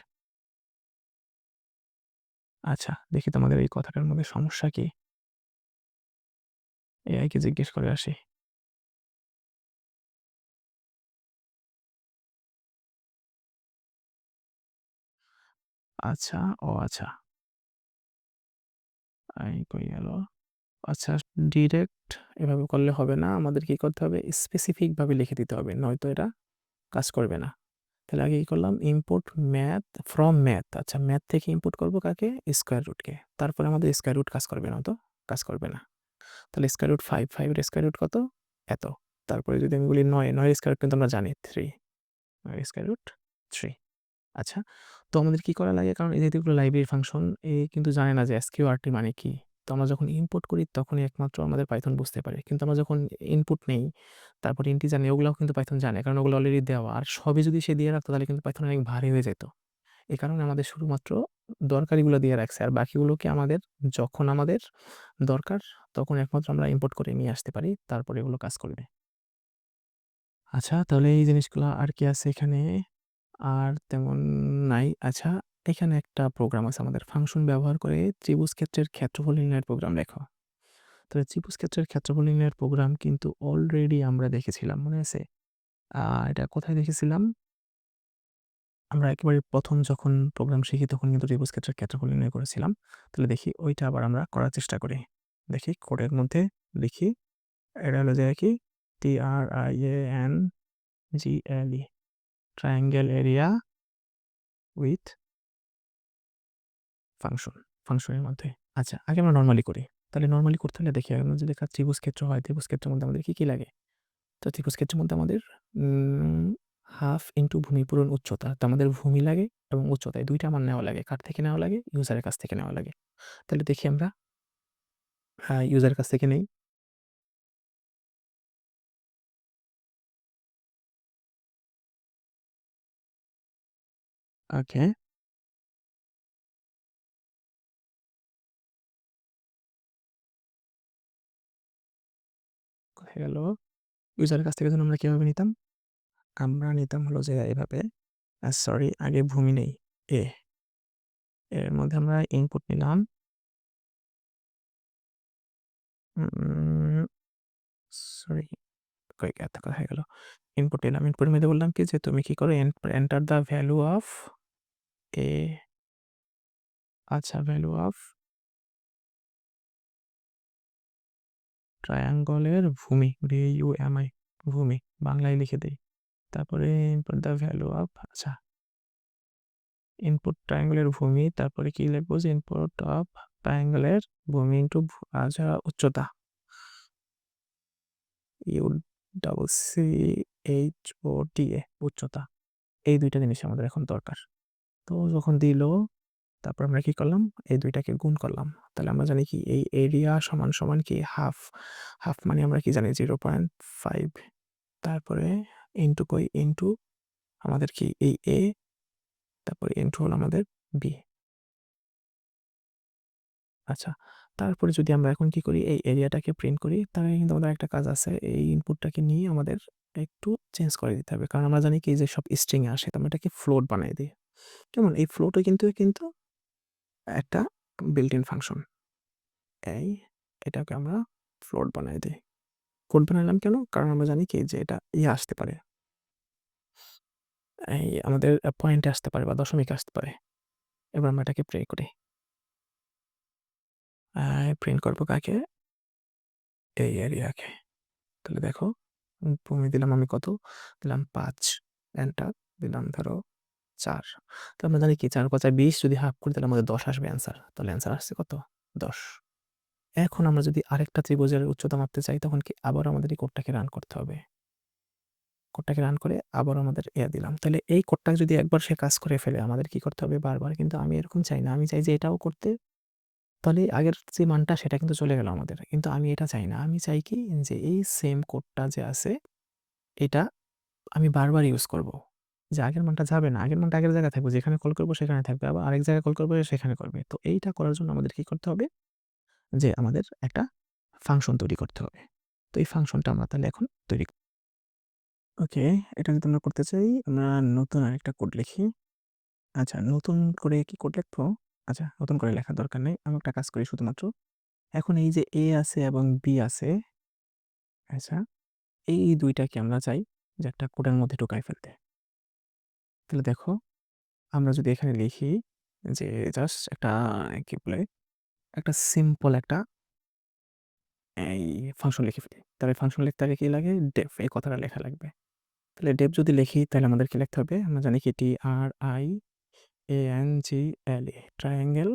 আচ্ছা, দেখি তোমাদের এই কথাটার মধ্যে সমস্যা কি। এআই কে জিজ্ঞেস করে আসি। আচ্ছা, ও আচ্ছা, এই কই গেল? আচ্ছা, ডিরেক্ট এভাবে করলে হবে না। আমাদের কি করতে হবে? স্পেসিফিক ভাবে লিখে দিতে হবে, নয়তো এটা কাজ করবে না। তাহলে আগে কি করলাম? Import math from math. আচ্ছা, ম্যাথ থেকে ইম্পোর্ট করবো কাকে? স্কয়ার রুটকে। তারপরে আমাদের স্কয়ার রুট কাজ করবে না, তো কাজ করবে না। তাহলে স্কয়ার রুট 5, 5 এর স্কয়ার রুট কত? এত। তারপরে যদি আমি বলি 9, 9 এর স্কয়ার রুট কিন্তু আমরা জানি 3, 9 এর স্কয়ার রুট 3। আচ্ছা, তো আমাদের কি করা লাগে? কারণ এই যেহেতু এগুলো লাইব্রেরি ফাংশন, এ কিন্তু জানে না যে এসকিউআরটি মানে কি। তো আমরা যখন ইম্পোর্ট করি তখনই একমাত্র আমাদের পাইথন বুঝতে পারে। কিন্তু আমরা যখন ইনপুট নেই, তারপর ইন্টিজার নেই, ওগুলাও কিন্তু পাইথন জানে। কারণ ওগুলো অলরেডি দেওয়া। আর সবই যদি সে দিয়ে রাখতো, তাহলে কিন্তু পাইথন অনেক ভারী হয়ে যেত। এই কারণে আমাদের শুধুমাত্র দরকারিগুলো দিয়ে রাখছে। আর বাকিগুলোকে আমাদের যখন আমাদের দরকার, তখন একমাত্র আমরা ইম্পোর্ট করে নিয়ে আসতে পারি। তারপরে এগুলো কাজ করবে। আচ্ছা, তাহলে এই জিনিসগুলা আর কি আছে এখানে? আর তেমন নাই। আচ্ছা, এখানে একটা প্রোগ্রাম আছে আমাদের। ফাংশন ব্যবহার করে ত্রিভুজ ক্ষেত্রের ক্ষেত্রফল নির্ণয়ের প্রোগ্রাম লেখো। তাহলে ত্রিভুজ ক্ষেত্রের ক্ষেত্রফল নির্ণয়ের প্রোগ্রাম কিন্তু অলরেডি আমরা দেখেছিলাম। মনে আছে? এটা কোথায় দেখেছিলাম? আমরা একেবারে ১ম যখন প্রোগ্রাম শিখি তখন কিন্তু ত্রিভুজ ক্ষেত্রের ক্ষেত্রফল নির্ণয় করেছিলাম। তাহলে দেখি ওইটা আবার আমরা করার চেষ্টা করি। দেখি কোডের মধ্যে লিখি। এটা হলো যে কি? TRIANGLE, triangle area with function, ফাংশনের মধ্যে। আচ্ছা, আগে আমরা নরমালি করি। তাহলে নরমালি করতে হলে দেখি আমরা যদি একটা ত্রিভুজ ক্ষেত্র হয়, ত্রিভুজ ক্ষেত্রের মধ্যে আমাদের কি, কি লাগে? তো ত্রিভুজ ক্ষেত্রের মধ্যে আমাদের হাফ ইনটু ভূমি পূরণ উচ্চতা। তো আমাদের ভূমি লাগে এবং উচ্চতায় ২ টা মান নেওয়া লাগে। কার থেকে নেওয়া লাগে? ইউজারের কাছ থেকে নেওয়া লাগে। তাহলে দেখি আমরা ইউজারের কাছ থেকে নেই। ওকে, কোথায় গেল? ইউজারের কাছ থেকে যেন আমরা কিভাবে নিতাম? আমরা নিতাম হলো যে এভাবে। সরি, আগে ভূমি নেই। এ, এর মধ্যে আমরা ইনপুট নিলাম। উম সরি, কই এত কথা হয়ে গেল। ইনপুট নিলাম। ইনপুটের মধ্যে বললাম কি যে তুমি কি করো? এন্টার দ্য ভ্যালু অফ এ। আচ্ছা, ভ্যালু অফ ট্রায়াঙ্গলের ভূমি, VUMI, ভূমি বাংলায় লিখে দেই। তারপরে ইনপুট দ্য ভ্যালু অফ, আচ্ছা, ইনপুট ট্রায়াঙ্গলের ভূমি, তারপরে কি লিখবো? যে ইনপুট অফ ট্রায়াঙ্গলের ভূমি ইনটু আচ্ছা উচ্চতা, UCCHOTA, উচ্চতা। এই ২ টা জিনিস আমাদের এখন দরকার। তো যখন দিল, তারপর আমরা কি করলাম? এই ২ টাকে গুণ করলাম। তাহলে আমরা জানি কি? এই এরিয়া সমান, সমান কি? হাফ। হাফ মানে আমরা কি জানি? 0.5। তারপরে ইনটু কই? ইনটু আমাদের কি? এই A, তারপরে ইনটু হলো আমাদের B। আচ্ছা। তারপরে যদি আমরা এখন কি করি, এই এরিয়াটাকে প্রিন্ট করি, তাহলে কিন্তু আমাদের একটা কাজ আছে। এই ইনপুটটাকে নিয়ে আমাদের একটু চেঞ্জ করে দিতে হবে। কারণ আমরা জানি কি যে সব স্ট্রিং এ আসে। তো আমরা এটাকে ফ্লোট বানায় দেই। কেমন? এই ফ্লোটও কিন্তু একটা built in ফাংশন। এই এটাকে আমরা ফ্লোট বানায় দেই। ফ্লোট বানাইলাম কেন? কারণ আমরা জানি কি যে এটা আসতে পারে। এই আমাদের পয়েন্টে আসতে পারে বা দশমিকে আসতে পারে। এবার আমরা এটাকে প্রে করি। প্রিন্ট করব কাকে? এই এরিয়াকে। তাহলে দেখো ভূমি দিলাম আমি কত? দিলাম ৫, এন্টার দিলাম ধরো ৪। তো আমরা জানি কি ৪ × ৫ = ২০, যদি হাফ করি তাহলে আমাদের ১০ আসবে অ্যান্সার। তাহলে অ্যান্সার আসছে কত? ১০। এখন আমরা যদি আরেকটা ত্রিভুজের উচ্চতা মাপতে চাই, তখন কি আবার আমাদের এই কোডটাকে রান করতে হবে। কোডটাকে রান করে আবার আমাদের দিলাম। তাহলে এই কোডটা যদি একবার সে কাজ করে ফেলে, আমাদের কি করতে হবে বারবার? কিন্তু আমি এরকম চাই না। আমি চাই যে এটাও করতে, তাহলে আগের যে মানটা সেটা কিন্তু চলে গেল আমাদের। কিন্তু আমি এটা চাই না। আমি চাই কি যে এই সেম কোডটা যে আছে, এটা আমি বারবার ইউজ করব। যে আগের মানটা যাবে না। আগের মানটা আগের জায়গায় থাকবে। যেখানে কল করব সেখানে থাকবে। আবার আরেক জায়গায় কল করব সেখানে করবে। তো এইটা করার জন্য আমাদের কি করতে হবে? যে আমাদের একটা ফাংশন তৈরি করতে হবে। তো এই ফাংশনটা আমরা তাহলে এখন তৈরি ওকে, এটা যদি আমরা করতে চাই, আমরা নতুন আরেকটা কোড লিখি। আচ্ছা, নতুন করে কি কোড লিখবো? আচ্ছা, নতুন করে লেখার দরকার নেই। আমি একটা কাজ করি শুধুমাত্র। এখন এই যে A আছে এবং B আছে, আচ্ছা, এই ২ টাকে আমরা চাই যে একটা কোডের মধ্যে ঢুকায় ফেলতে। তাহলে দেখো, আমরা যদি এখানে লিখি যে জাস্ট একটা কি বলে? একটা সিম্পল একটা এই ফাংশন লিখে ফেলি। তাহলে ফাংশন লিখতে আগে কি লাগে? ডেফ এই কথাটা লেখা লাগবে। তাহলে ডেফ যদি লিখি তাহলে আমাদের কি লিখতে হবে? আমরা জানি কি TRIANGLE ট্রায়াঙ্গেল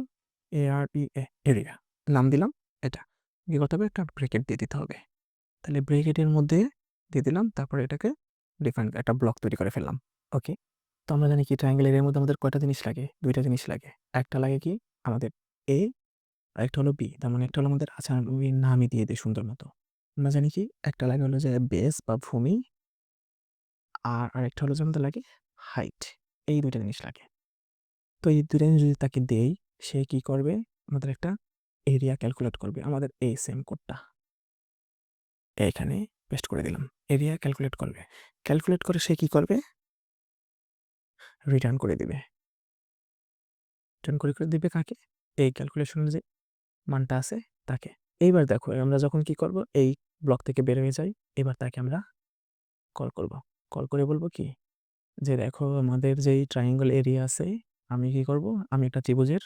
AREA এরিয়া। নাম দিলাম এটা। কি করতে হবে? একটা ব্র্যাকেট দিয়ে দিতে হবে। তাহলে ব্র্যাকেটের মধ্যে দিয়ে দিলাম। তারপরে এটাকে ডিফাইন একটা ব্লক তৈরি করে ফেললাম। ওকে। তো আমরা জানি কি ট্রায়াঙ্গেল এরিয়ার মধ্যে আমাদের কয়টা জিনিস লাগে? ২ টা জিনিস লাগে। একটা লাগে কি? আমাদের A, আরেকটা হলো B। তার মানে একটা হলো আমাদের, আচ্ছা আমি নামই দিয়ে দেই সুন্দর মতো। আমরা জানি কি একটা লাগে হলো যে বেস বা ভূমি, আর আরেকটা হলো যে আমাদের লাগে হাইট। এই ২ টা জিনিস লাগে। তো এই ২ টা জিনিস যদি তাকে দেই, সে কি করবে? আমাদের একটা এরিয়া ক্যালকুলেট করবে। আমাদের এই সেম কোডটা এখানে পেস্ট করে দিলাম। এরিয়া ক্যালকুলেট করবে। ক্যালকুলেট করে সে কি করবে? রিটার্ন করে দিবে। রিটার্ন করে দিবে কাকে? এই ক্যালকুলেশনের যে মানটা আছে তাকে। এইবার দেখো আমরা যখন কি করব? এই ব্লক থেকে বের হয়ে যাই। এবার তাকে আমরা কল করব। কল করে বলব কি? যে দেখো আমাদের যেই ট্রায়াঙ্গল এরিয়া আছে, আমি কি করব? আমি একটা ত্রিভুজের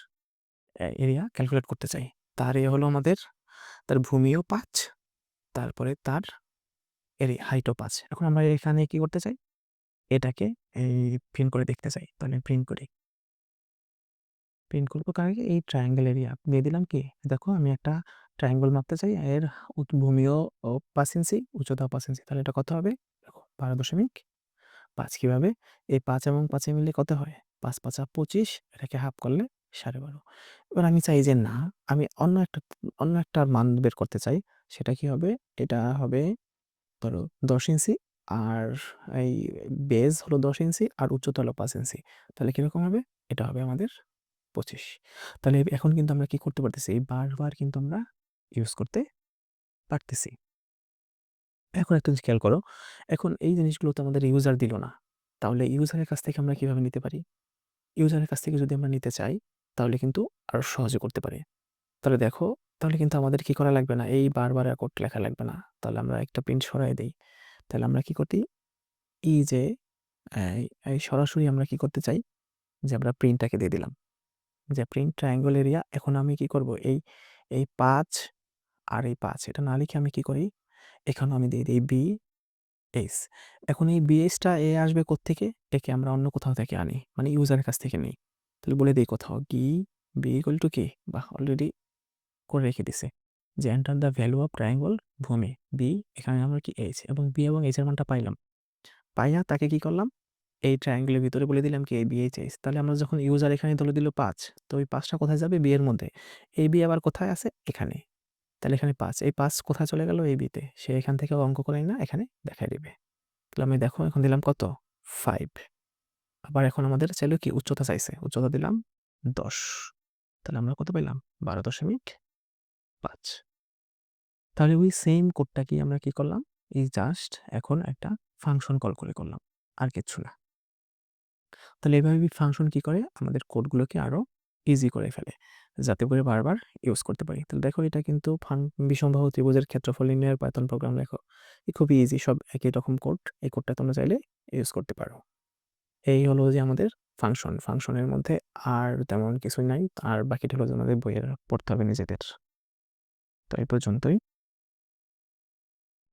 এরিয়া ক্যালকুলেট করতে চাই। তার হলো আমাদের, তার ভূমিও ৫, তারপরে তার হাইটও ৫। এখন আমরা এখানে কি করতে চাই? এটাকে এই প্রিন্ট করে দেখতে চাই। তাহলে প্রিন্ট করি। প্রিন্ট করব কাকে? এই ট্রায়াঙ্গল এরিয়া। দিয়ে দিলাম কি? দেখো আমি একটা ট্রায়াঙ্গল মাপতে চাই। এর ভূমিও ৫ ইঞ্চি, উচ্চতাও ৫ ইঞ্চি। তাহলে এটা কত হবে? দেখো ১২.৫ কিভাবে? এই ৫ এবং ৫ এ মিললে কত হয়? ৫ ৫ ২৫, এটাকে হাফ করলে ১২.৫। এবার আমি চাই যে না, আমি অন্য একটা মান বের করতে চাই। সেটা কি হবে? এটা হবে ধরো ১০ ইঞ্চি, আর এই বেজ হলো ১০ ইঞ্চি আর উচ্চতা হলো ৫ ইঞ্চি। তাহলে কিরকম হবে? এটা হবে আমাদের ২৫। তাহলে এখন কিন্তু আমরা কি করতে পারতেছি? বারবার কিন্তু আমরা ইউজ করতে পারতেছি। এখন একটা জিনিস খেয়াল করো। এখন এই জিনিসগুলো তো আমাদের ইউজার দিল না। তাহলে ইউজারের কাছ থেকে আমরা কিভাবে নিতে পারি? ইউজারের কাছ থেকে যদি আমরা নিতে চাই, তাহলে কিন্তু আরো সহজে করতে পারি। তাহলে দেখো, তাহলে কিন্তু আমাদের কি করা লাগবে না? এই বারবার আর কোড লেখা লাগবে না। তাহলে আমরা একটা প্রিন্ট সরায় দেই। তাহলে আমরা কি করতে, এই যে এই এই সরাসরি আমরা কি করতে চাই? যে আমরা প্রিন্টটাকে দিয়ে দিলাম। যে প্রিন্ট ট্রায়াঙ্গল এরিয়া। এখন আমি কি করব? এই ৫ আর এই ৫ এটা না লিখে আমি কি করি? এখানেও আমি দিয়ে দেই BS। এখন এই BS টা আসবে কোত্থেকে? একে আমরা অন্য কোথাও থেকে আনি। মানে ইউজারের কাছ থেকে নিই। তাহলে বলে দেই কোথাও B = কি? বাহ! অলরেডি করে রেখে দিছে। যে enter the value of triangle ভূমি B, এখানে আমরা কি H, এবং B এবং H এর মানটা পাইলাম। পাইয়া তাকে কি করলাম? এই ট্রায়াঙ্গেলের ভিতরে বলে দিলাম কি BHS। তাহলে আমরা যখন ইউজার এখানে ধরে দিল ৫, তো ওই ৫ টা কোথায় যাবে? B এর মধ্যে। এই B আবার কোথায় আছে? এখানে। তাহলে এখানে ৫। এই ৫ কোথায় চলে গেল? এই B তে। সে এখান থেকে অঙ্ক করে না এখানে দেখায় দিবে। তাহলে আমি দেখো এখন দিলাম কত? ৫। আবার এখন আমাদের চাইলো কি? উচ্চতা চাইছে। উচ্চতা দিলাম ১০। তাহলে আমরা কত পাইলাম? 12.5। তাহলে ওই সেম কোডটাকেই আমরা কি করলাম? এই জাস্ট এখন একটা ফাংশন কল করে করলাম। আর কিচ্ছু না। তাহলে এভাবে ফাংশন কি করে? আমাদের কোডগুলোকে আরো ইজি করে ফেলে। যাতে করে বারবার ইউজ করতে পারি। তাহলে দেখো এটা কিন্তু বিষমবাহু ত্রিভুজের ক্ষেত্রফল নির্ণয়ের পাইথন প্রোগ্রাম লেখো। খুবই ইজি, সব একই রকম কোড। এই কোডটা তোমরা চাইলে ইউজ করতে পারো। এই হলো যে আমাদের ফাংশন। ফাংশনের মধ্যে আর তেমন কিছুই নাই। আর বাকিটা হলো যে আমাদের বইয়ে পড়তে হবে নিজেদের। তো এই পর্যন্তই।